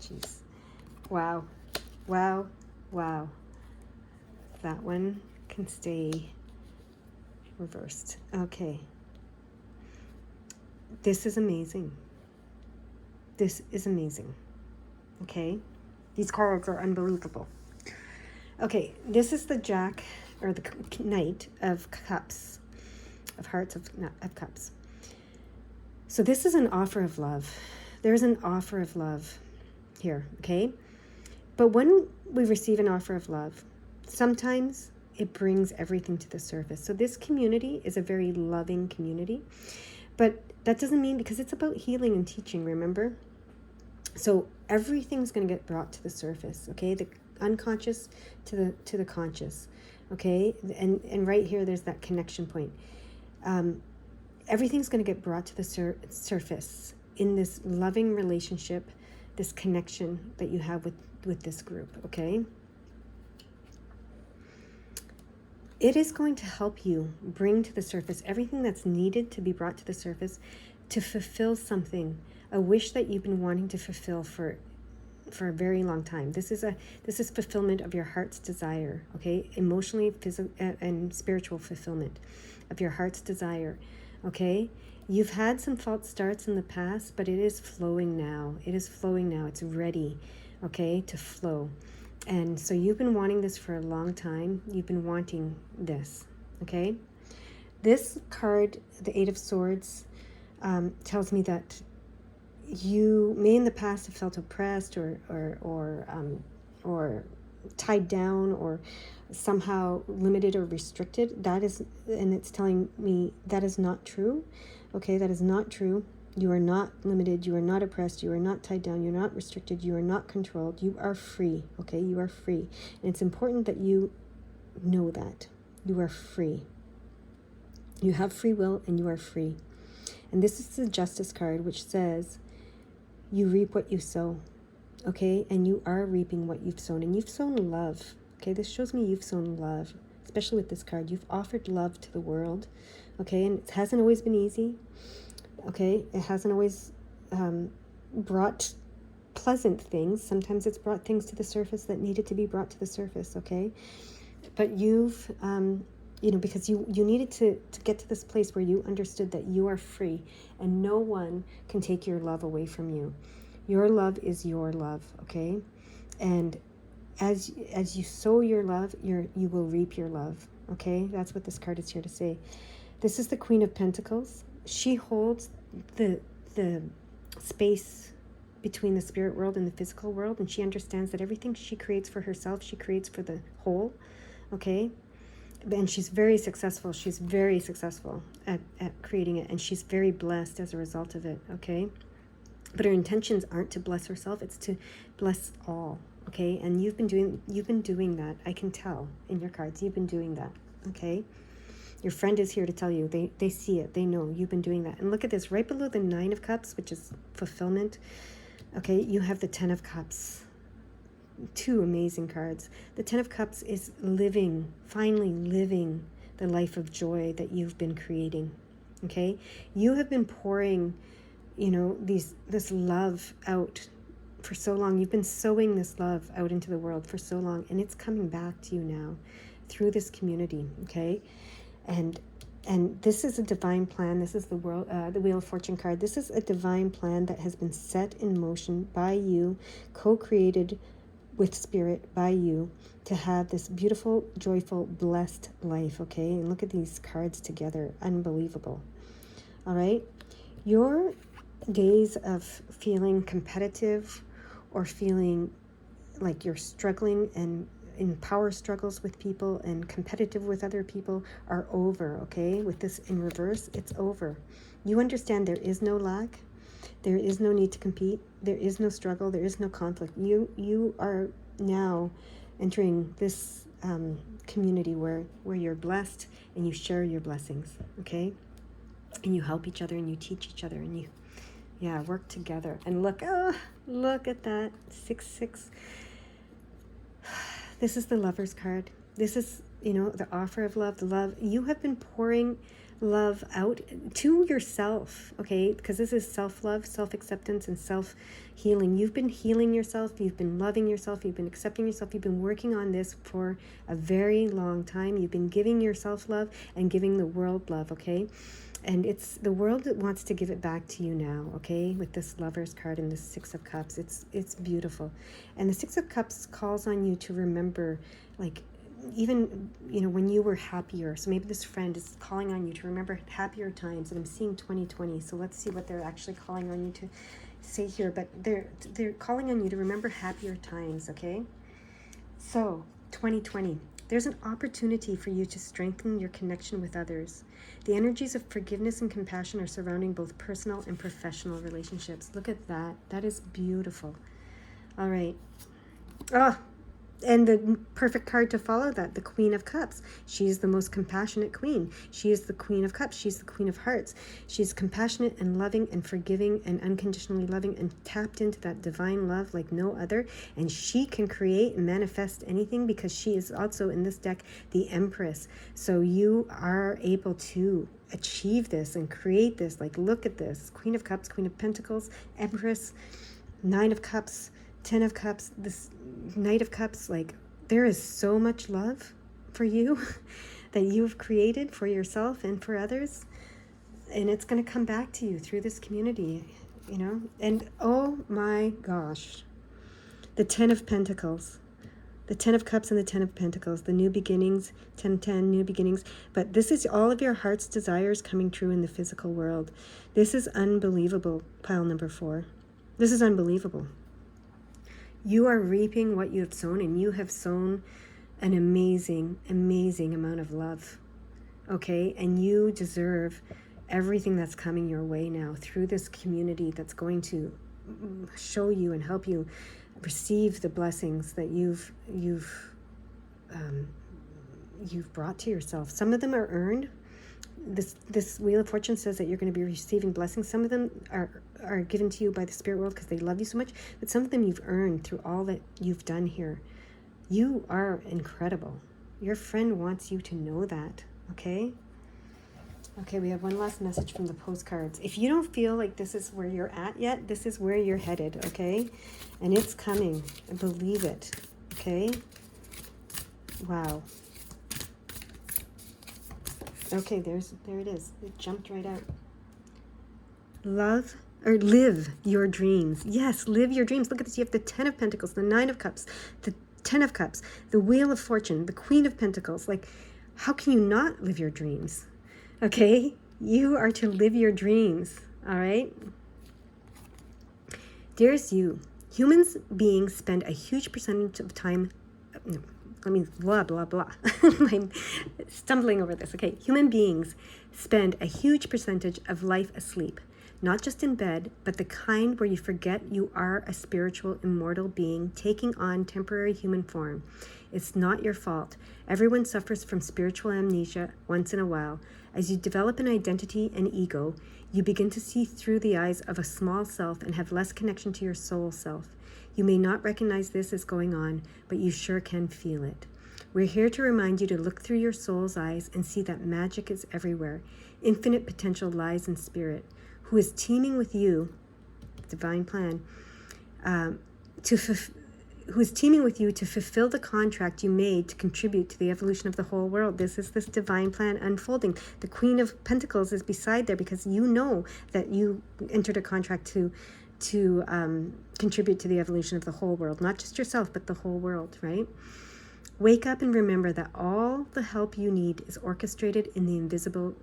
Jeez. Wow. Wow. Wow. That one can stay reversed. Okay. This is amazing. This is amazing. Okay. These cards are unbelievable. Okay. This is the Jack, or the Knight of Cups, of Hearts, of Cups. So this is an offer of love. There's an offer of love here, okay? But when we receive an offer of love, sometimes it brings everything to the surface. So this community is a very loving community, but that doesn't mean, because it's about healing and teaching, remember? So everything's going to get brought to the surface, okay? The unconscious to the conscious, okay? And right here, there's that connection point. Everything's going to get brought to the surface in this loving relationship, this connection that you have with this group, okay? It is going to help you bring to the surface everything that's needed to be brought to the surface to fulfill something, a wish that you've been wanting to fulfill for a very long time. This is fulfillment of your heart's desire, okay? Emotionally, physical, and spiritual fulfillment of your heart's desire. Okay, You've had some false starts in the past, but it is flowing now. It is flowing now. It's ready, okay, to flow. And so you've been wanting this for a long time. You've been wanting this, okay? This card, the Eight of Swords, tells me that you may in the past have felt oppressed or tied down or somehow limited or restricted. That is, and it's telling me that is not true. Okay, that is not true. You are not limited. You are not oppressed. You are not tied down. You're not restricted. You are not controlled. You are free. Okay, you are free. And it's important that you know that. You are free. You have free will and you are free. And this is the Justice card, which says, you reap what you sow. Okay, and you are reaping what you've sown. And you've sown love. Okay, this shows me you've sown love, especially with this card. You've offered love to the world. Okay, and it hasn't always been easy. Okay, it hasn't always brought pleasant things. Sometimes it's brought things to the surface that needed to be brought to the surface. Okay, but you've because you needed to get to this place where you understood that you are free and no one can take your love away from you. Your love is your love. Okay, and as you sow your love, you will reap your love. Okay, that's what this card is here to say. This is the Queen of Pentacles. She holds the space between the spirit world and the physical world, and she understands that everything she creates for herself, she creates for the whole. Okay, and she's very successful. She's very successful at creating it, and she's very blessed as a result of it. Okay, but her intentions aren't to bless herself; it's to bless all. Okay, and you've been doing that. I can tell in your cards. You've been doing that. Okay. Your friend is here to tell you. They see it. They know you've been doing that. And look at this. Right below the Nine of Cups, which is fulfillment, okay, you have the Ten of Cups. Two amazing cards. The Ten of Cups is finally living the life of joy that you've been creating, okay? You have been pouring, this love out for so long. You've been sowing this love out into the world for so long, and it's coming back to you now through this community, okay? And this is a divine plan. This is the Wheel of Fortune card. This is a divine plan that has been set in motion by you, co-created with spirit by you, to have this beautiful, joyful, blessed life, okay? And look at these cards together. Unbelievable. All right? Your days of feeling competitive or feeling like you're struggling and in power struggles with people and competitive with other people are over, okay? With this in reverse, it's over. You understand there is no lack. There is no need to compete. There is no struggle. There is no conflict. You are now entering this community where you're blessed and you share your blessings, okay? And you help each other and you teach each other and you, work together. And look at that, 6-6. This is the Lover's card. This is, the offer of love, the love. You have been pouring love out to yourself, okay? Because this is self-love, self-acceptance, and self-healing. You've been healing yourself. You've been loving yourself. You've been accepting yourself. You've been working on this for a very long time. You've been giving yourself love and giving the world love, okay? And it's the world that wants to give it back to you now, okay? With this Lover's card and the Six of Cups. It's beautiful. And the Six of Cups calls on you to remember, like, even, when you were happier. So maybe this friend is calling on you to remember happier times. And I'm seeing 2020. So let's see what they're actually calling on you to say here. But they're calling on you to remember happier times, okay? So 2020. There's an opportunity for you to strengthen your connection with others. The energies of forgiveness and compassion are surrounding both personal and professional relationships. Look at that. That is beautiful. All right. And the perfect card to follow that, the Queen of Cups. She is the most compassionate queen. She is the Queen of Cups. She's the Queen of Hearts. She's compassionate and loving and forgiving and unconditionally loving and tapped into that divine love like no other. And she can create and manifest anything because she is also in this deck the Empress. So you are able to achieve this and create this. Like, look at this. Queen of Cups, Queen of Pentacles, Empress, Nine of Cups, 10 of Cups, this Knight of Cups. Like, there is so much love for you that you've created for yourself and for others. And it's going to come back to you through this community, you know. And oh my gosh, the 10 of Pentacles, the 10 of Cups and the 10 of Pentacles, the new beginnings, 10, new beginnings. But this is all of your heart's desires coming true in the physical world. This is unbelievable, pile number 4. This is unbelievable. You are reaping what you have sown, and you have sown an amazing, amazing amount of love. Okay? And you deserve everything that's coming your way now through this community that's going to show you and help you receive the blessings that you've brought to yourself. Some of them are earned. This Wheel of Fortune says that you're going to be receiving blessings. Some of them are given to you by the spirit world because they love you so much, but some of them you've earned through all that you've done here. You are incredible. Your friend wants you to know that, okay? Okay, we have one last message from the postcards. If you don't feel like this is where you're at yet, this is where you're headed, okay? And it's coming. I believe it, okay? Wow. Okay, there it is. It jumped right out. Live your dreams. Yes, live your dreams. Look at this. You have the 10 of Pentacles, the 9 of Cups, the 10 of Cups, the Wheel of Fortune, the Queen of Pentacles. Like, how can you not live your dreams? Okay, you are to live your dreams, all right? Dearest you, humans beings spend a huge percentage of time, blah, blah, blah. I'm stumbling over this. Okay, human beings spend a huge percentage of life asleep, not just in bed, but the kind where you forget you are a spiritual, immortal being taking on temporary human form. It's not your fault. Everyone suffers from spiritual amnesia once in a while. As you develop an identity and ego, you begin to see through the eyes of a small self and have less connection to your soul self. You may not recognize this as going on, but you sure can feel it. We're here to remind you to look through your soul's eyes and see that magic is everywhere. Infinite potential lies in spirit, who is teaming with you, divine plan, who is teaming with you to fulfill the contract you made to contribute to the evolution of the whole world. This is this divine plan unfolding. The Queen of Pentacles is beside there because you know that you entered a contract to contribute to the evolution of the whole world, not just yourself, but the whole world, right? Wake up and remember that all the help you need is orchestrated in the invisible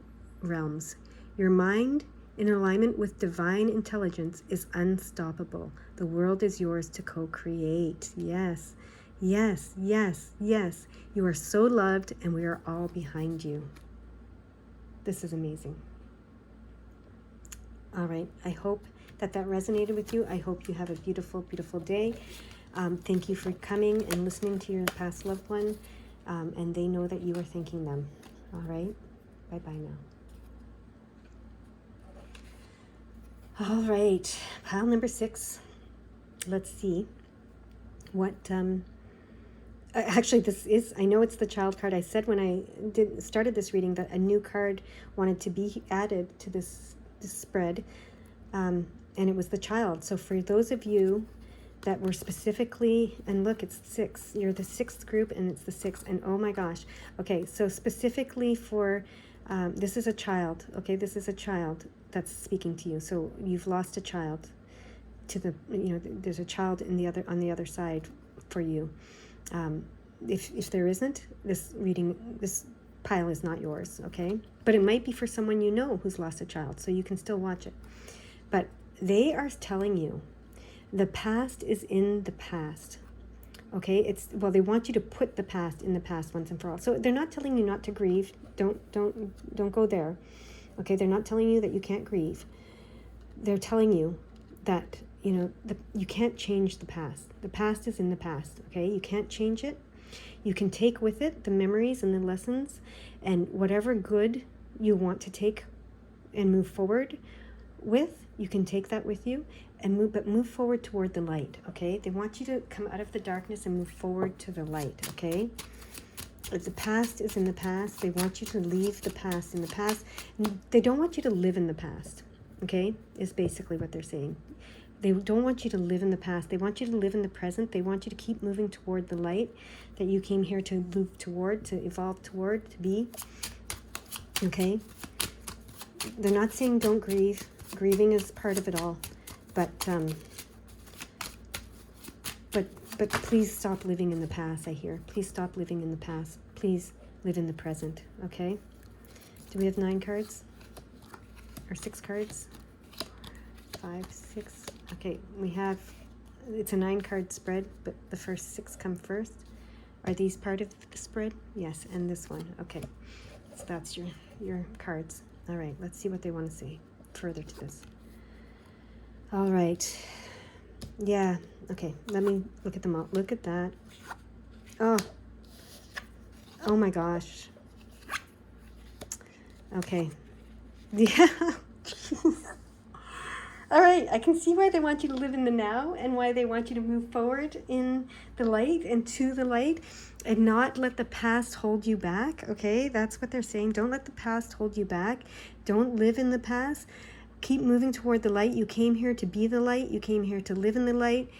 realms. Your mind, in alignment with divine intelligence, is unstoppable. The world is yours to co-create. Yes, yes, yes, yes. You are so loved, and we are all behind you. This is amazing. All right, I hope that resonated with you. I hope you have a beautiful, beautiful day. Thank you for coming and listening to your past loved one, and they know that you are thanking them. All right, bye-bye now. All right, pile number 6. Let's see what, actually this is, I know it's the child card. I said when I started this reading that a new card wanted to be added to this spread, and it was the child. So for those of you that were specifically, and look, it's 6. You're the 6th group, and it's the 6th, and oh my gosh. Okay, so specifically for, this is a child, okay? This is a child that's speaking to you. So you've lost a child to the, there's a child on the other side for you. If there isn't, this pile is not yours, okay? But it might be for someone you know who's lost a child, so you can still watch it. But they are telling you the past is in the past, okay? They want you to put the past in the past once and for all. So they're not telling you not to grieve. Don't go there. Okay, they're not telling you that you can't grieve. They're telling you that, you can't change the past. The past is in the past, okay? You can't change it. You can take with it the memories and the lessons and whatever good you want to take and move forward with, you can take that with you and move forward toward the light, okay? They want you to come out of the darkness and move forward to the light, okay? The past is in the past. They want you to leave the past in the past. They don't want you to live in the past, okay, is basically what they're saying. They don't want you to live in the past. They want you to live in the present. They want you to keep moving toward the light that you came here to move toward, to evolve toward, to be, okay? They're not saying don't grieve. Grieving is part of it all. But please stop living in the past, I hear. Please stop living in the past. Please live in the present, okay? Do we have 9 cards? Or 6 cards? 5, 6. Okay, we have, it's a 9-card spread, but the first 6 come first. Are these part of the spread? Yes, and this one. Okay, so that's your cards. All right, let's see what they want to say further to this. All right. Yeah, okay, let me look at them all. Look at that. Oh my gosh. Okay. Yeah. All right, I can see why they want you to live in the now and why they want you to move forward in the light and to the light and not let the past hold you back, okay? That's what they're saying. Don't let the past hold you back. Don't live in the past. Keep moving toward the light. You came here to be the light. You came here to live in the light.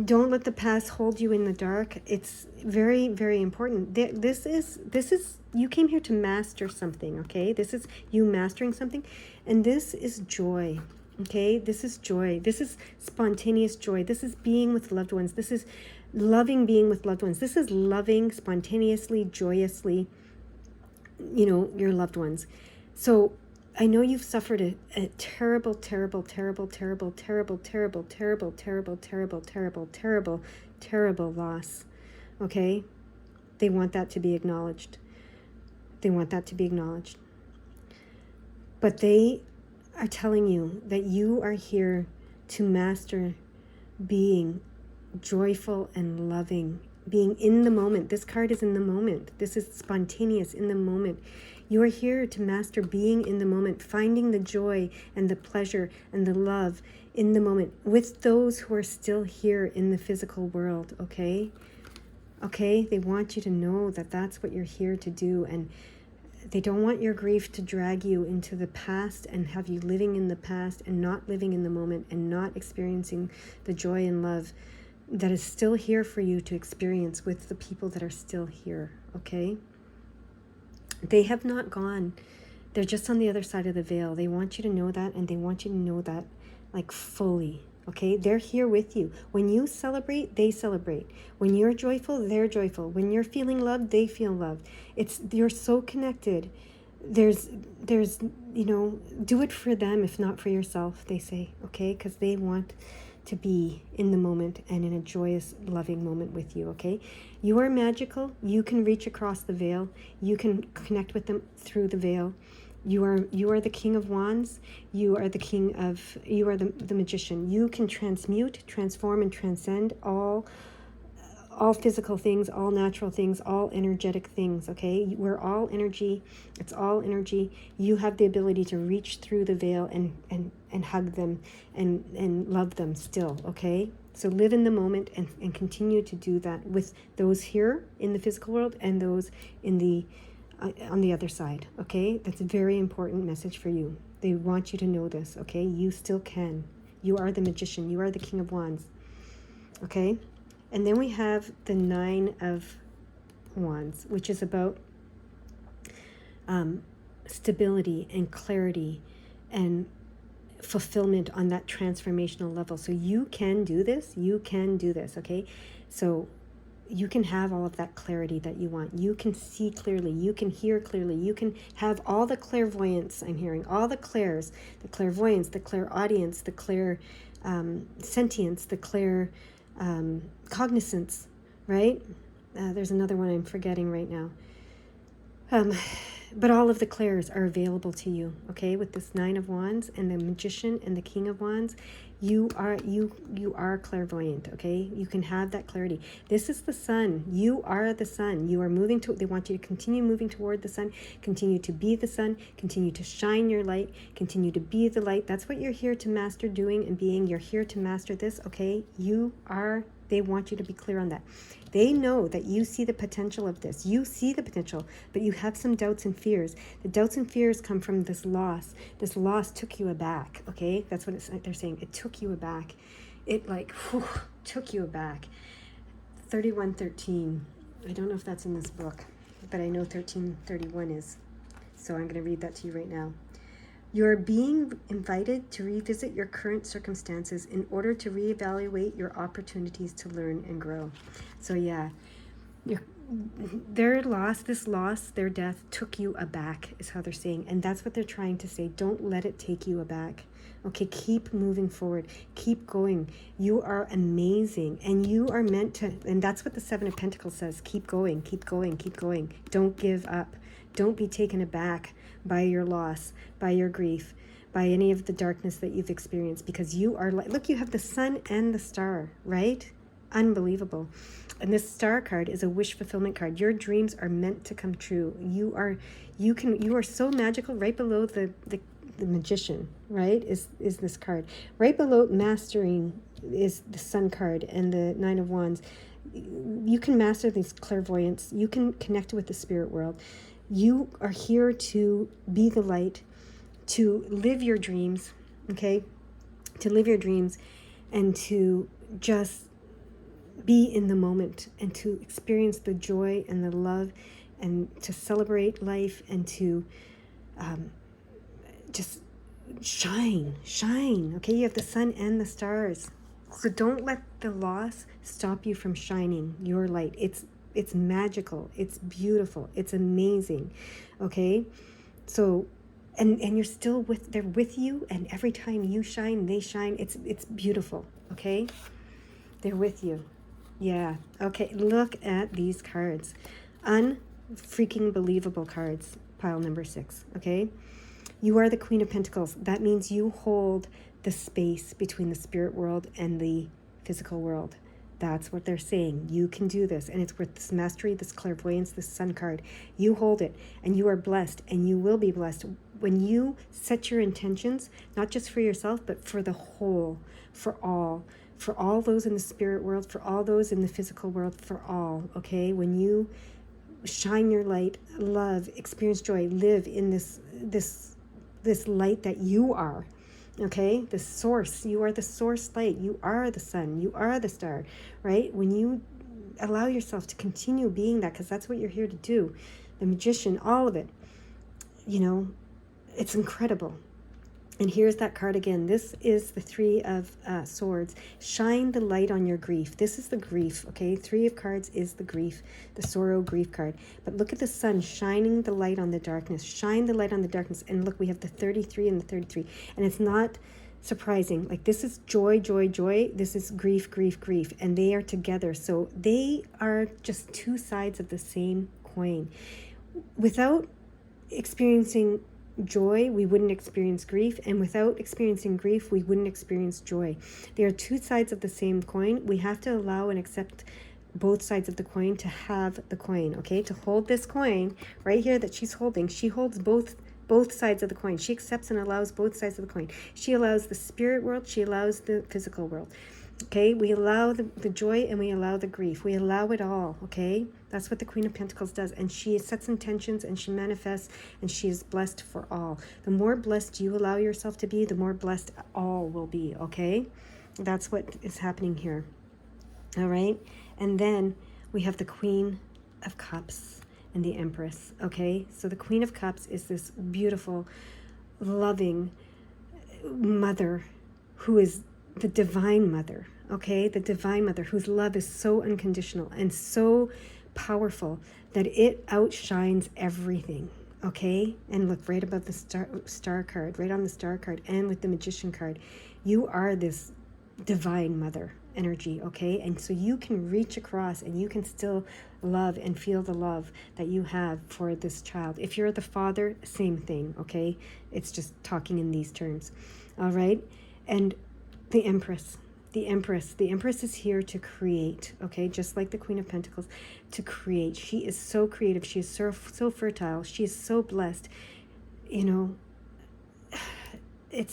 Don't let the past hold you in the dark. It's very, very important. This is, you came here to master something, okay? This is you mastering something. And this is joy, okay? This is joy. This is spontaneous joy. This is being with loved ones. This is loving being with loved ones. This is loving spontaneously, joyously, your loved ones. So I know you've suffered a terrible, terrible, terrible, terrible, terrible, terrible, terrible, terrible, terrible, terrible, terrible, terrible loss, okay? They want that to be acknowledged. They want that to be acknowledged. But they are telling you that you are here to master being joyful and loving, being in the moment. This card is in the moment. This is spontaneous, in the moment. You are here to master being in the moment, finding the joy and the pleasure and the love in the moment with those who are still here in the physical world, okay? Okay, they want you to know that that's what you're here to do, and they don't want your grief to drag you into the past and have you living in the past and not living in the moment and not experiencing the joy and love that is still here for you to experience with the people that are still here, okay? They have not gone. They're just on the other side of the veil. They want you to know that, and they want you to know that like fully, okay? They're here with you. When you celebrate, they celebrate. When you're joyful, they're joyful. When you're feeling loved, they feel loved. You're so connected. There's do it for them if not for yourself, they say, okay? Because they want to be in the moment and in a joyous, loving moment with you, okay? You are magical. You can reach across the veil. You can connect with them through the veil. You are the King of Wands. You are the magician. You can transmute, transform, and transcend all physical things, all natural things, all energetic things, okay? We're all energy. It's all energy. You have the ability to reach through the veil and hug them and love them still, okay? So live in the moment and continue to do that with those here in the physical world and those in the on the other side, okay? That's a very important message for you. They want you to know this, okay? You still can. You are the magician. You are the King of Wands, okay? And then we have the 9 of Wands, which is about stability and clarity and fulfillment on that transformational level. So you can do this. You can do this, okay? So you can have all of that clarity that you want. You can see clearly. You can hear clearly. You can have all the clairvoyance, I'm hearing, all the clairs, the clairvoyance, the clairaudience, the clair sentience, the clair cognizance, right? There's another one I'm forgetting right now. But all of the clairs are available to you, okay? With this 9 of Wands and the Magician and the King of Wands, you are clairvoyant, okay? You can have that clarity. This is the sun. You are the sun. You are moving to. They want you to continue moving toward the sun. Continue to be the sun. Continue to shine your light. Continue to be the light. That's what you're here to master doing and being. You're here to master this, okay? They want you to be clear on that. They know that you see the potential of this. You see the potential, but you have some doubts and fears. The doubts and fears come from this loss. This loss took you aback, okay? That's what they're saying. It took you aback. It took you aback. 3113. I don't know if that's in this book, but I know 1331 is. So I'm going to read that to you right now. You're being invited to revisit your current circumstances in order to reevaluate your opportunities to learn and grow. So yeah, their loss, their death took you aback, is how they're saying. And that's what they're trying to say. Don't let it take you aback. Okay, keep moving forward. Keep going. You are amazing. And you are meant to, and that's what the Seven of Pentacles says. Keep going, keep going, keep going. Don't give up. Don't be taken aback by your loss, by your grief, by any of the darkness that you've experienced, because you are like, look, you have the sun and the star, right? Unbelievable. And this star card is a wish fulfillment card. Your dreams are meant to come true. You are so magical. Right below the magician, right, is this card. Right below mastering is the sun card and the Nine of Wands. You can master these clairvoyance. You can connect with the spirit world. You are here to be the light, to live your dreams, okay? To live your dreams and to just be in the moment and to experience the joy and the love and to celebrate life and to just shine, okay? You have the sun and the stars. So don't let the loss stop you from shining your light. It's magical. It's beautiful. It's amazing. Okay? So, and you're still they're with you, and every time you shine, they shine. It's beautiful. Okay? They're with you. Yeah. Okay. Look at these cards. Unfreaking believable cards. Pile number 6. Okay? You are the Queen of Pentacles. That means you hold the space between the spirit world and the physical world. That's what they're saying. You can do this. And it's with this mastery, this clairvoyance, this sun card. You hold it. And you are blessed. And you will be blessed. When you set your intentions, not just for yourself, but for the whole, for all those in the spirit world, for all those in the physical world, for all, okay? When you shine your light, love, experience joy, live in this light that you are, okay? The source. You are the source light. You are the sun. You are the star, right? When you allow yourself to continue being that, because that's what you're here to do, the magician, all of it, it's incredible. And here's that card again. This is the Three of Swords. Shine the light on your grief. This is the grief, okay? Three of Cards is the grief, the sorrow grief card. But look at the sun shining the light on the darkness. Shine the light on the darkness. And look, we have the 33 and the 33. And it's not surprising. Like, this is joy, joy, joy. This is grief, grief, grief. And they are together. So they are just two sides of the same coin. Without experiencing joy, we wouldn't experience grief, and without experiencing grief, we wouldn't experience joy. They are two sides of the same coin. We have to allow and accept both sides of the coin to have the coin, okay? To hold this coin right here that she's holding, she holds both sides of the coin. She accepts and allows both sides of the coin. She allows the spirit world, she allows the physical world. Okay, we allow the joy and we allow the grief. We allow it all, okay? That's what the Queen of Pentacles does. And she sets intentions and she manifests and she is blessed for all. The more blessed you allow yourself to be, the more blessed all will be, okay? That's what is happening here, all right? And then we have the Queen of Cups and the Empress, okay? So the Queen of Cups is this beautiful, loving mother who is the divine mother, okay? The divine mother whose love is so unconditional and so powerful that it outshines everything, okay? And look, right above the star card, right on the star card, and with the magician card, you are this divine mother energy, okay? And so you can reach across and you can still love and feel the love that you have for this child. If you're the father, same thing, okay? It's just talking in these terms, all right? And the Empress is here to create, okay? Just like the Queen of Pentacles, to create. She is so creative. She is so fertile. She is so blessed. It's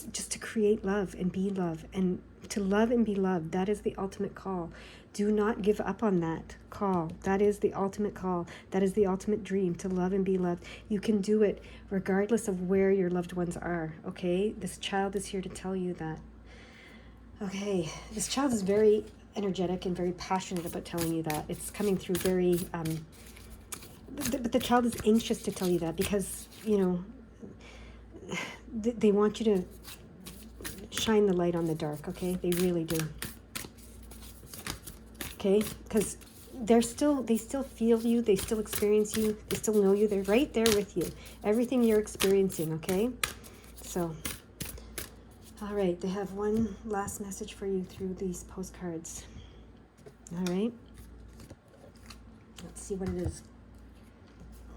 just to create love and be love. And to love and be loved, that is the ultimate call. Do not give up on that call. That is the ultimate call. That is the ultimate dream, to love and be loved. You can do it regardless of where your loved ones are, okay? This child is here to tell you that. Okay, this child is very energetic and very passionate about telling you that. It's coming through very But the child is anxious to tell you that because, you know, they want you to shine the light on the dark, okay? They really do. Okay? Because they still feel you, they still experience you, they still know you, they're right there with you. Everything you're experiencing, okay? So, all right, they have one last message for you through these postcards. All right? Let's see what it is.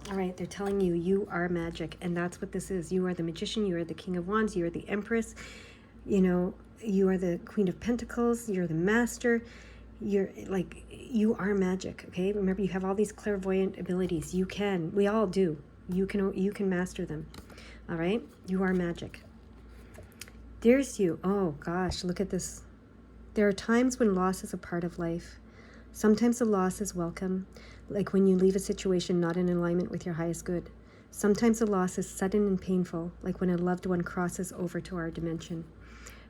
All right, they're telling you, you are magic, and that's what this is. You are the magician, you are the King of Wands, you are the Empress, you know, you are the Queen of Pentacles, you're the Master, you are magic, okay? Remember, you have all these clairvoyant abilities. You can, we all do. You can master them, all right? You are magic. There's you. Oh, gosh, look at this. There are times when loss is a part of life. Sometimes the loss is welcome, like when you leave a situation not in alignment with your highest good. Sometimes the loss is sudden and painful, like when a loved one crosses over to our dimension.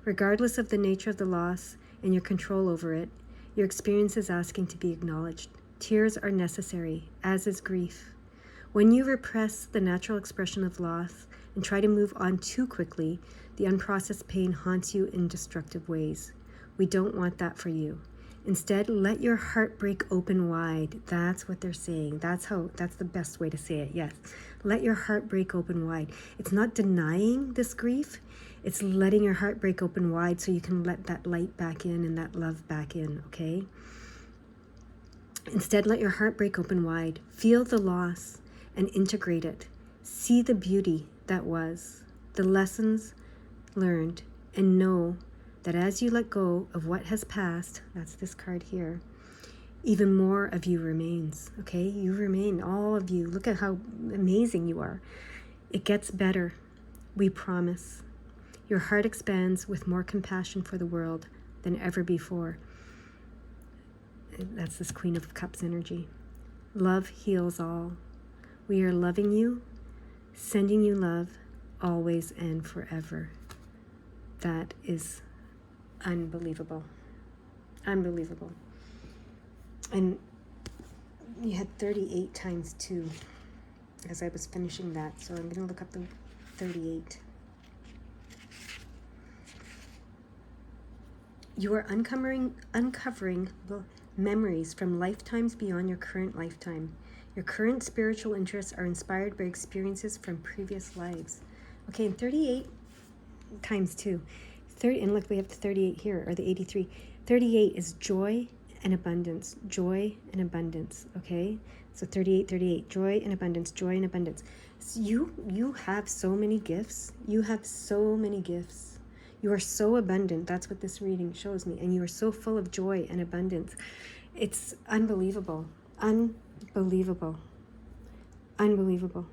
Regardless of the nature of the loss and your control over it, your experience is asking to be acknowledged. Tears are necessary, as is grief. When you repress the natural expression of loss and try to move on too quickly, the unprocessed pain haunts you in destructive ways. We don't want that for you. Instead, let your heart break open wide. That's what they're saying. That's the best way to say it. Yes. Let your heart break open wide. It's not denying this grief. It's letting your heart break open wide so you can let that light back in and that love back in, okay? Instead, let your heart break open wide. Feel the loss and integrate it. See the beauty that was, the lessons learned, and know that as you let go of what has passed, that's this card here, even more of you remains, okay? You remain, all of you. Look at how amazing you are. It gets better, we promise. Your heart expands with more compassion for the world than ever before. That's this Queen of Cups energy. Love heals all. We are loving you, sending you love, always and forever. That is unbelievable. Unbelievable. And you had 38 times 2 as I was finishing that. So I'm going to look up the 38. You are uncovering memories from lifetimes beyond your current lifetime. Your current spiritual interests are inspired by experiences from previous lives. Okay, and 38 times 2. And look, we have the 38 here, or the 83. 38 is joy and abundance. Joy and abundance, okay? So 38, joy and abundance, joy and abundance. So you have so many gifts. You have so many gifts. You are so abundant. That's what this reading shows me. And you are so full of joy and abundance. It's unbelievable. Unbelievable. Unbelievable.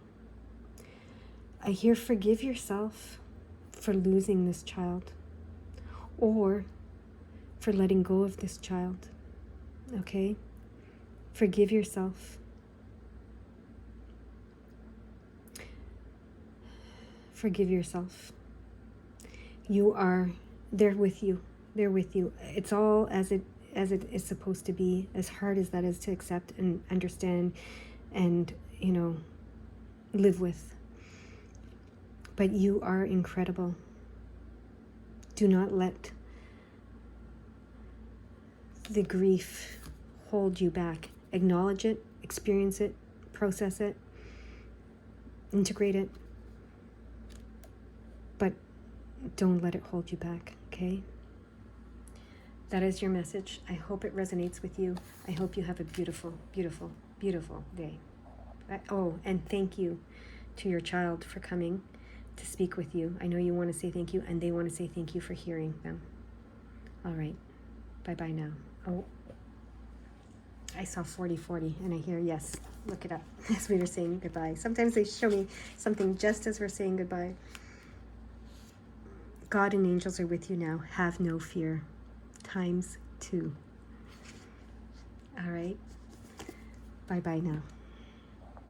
I hear forgive yourself for losing this child or for letting go of this child. Okay? Forgive yourself. Forgive yourself. You are, they're with you. They're with you. It's all as it is supposed to be, as hard as that is to accept and understand and, you know, live with. But you are incredible. Do not let the grief hold you back. Acknowledge it, experience it, process it, integrate it, but don't let it hold you back, okay? That is your message. I hope it resonates with you. I hope you have a beautiful, beautiful, beautiful day. Oh, and thank you to your child for coming to speak with you. I know you want to say thank you, and they want to say thank you for hearing them. All right. Bye-bye now. Oh, I saw 4040, and I hear, yes, look it up as we were saying goodbye. Sometimes they show me something just as we're saying goodbye. God and angels are with you now. Have no fear. Times 2. All right. Bye-bye now.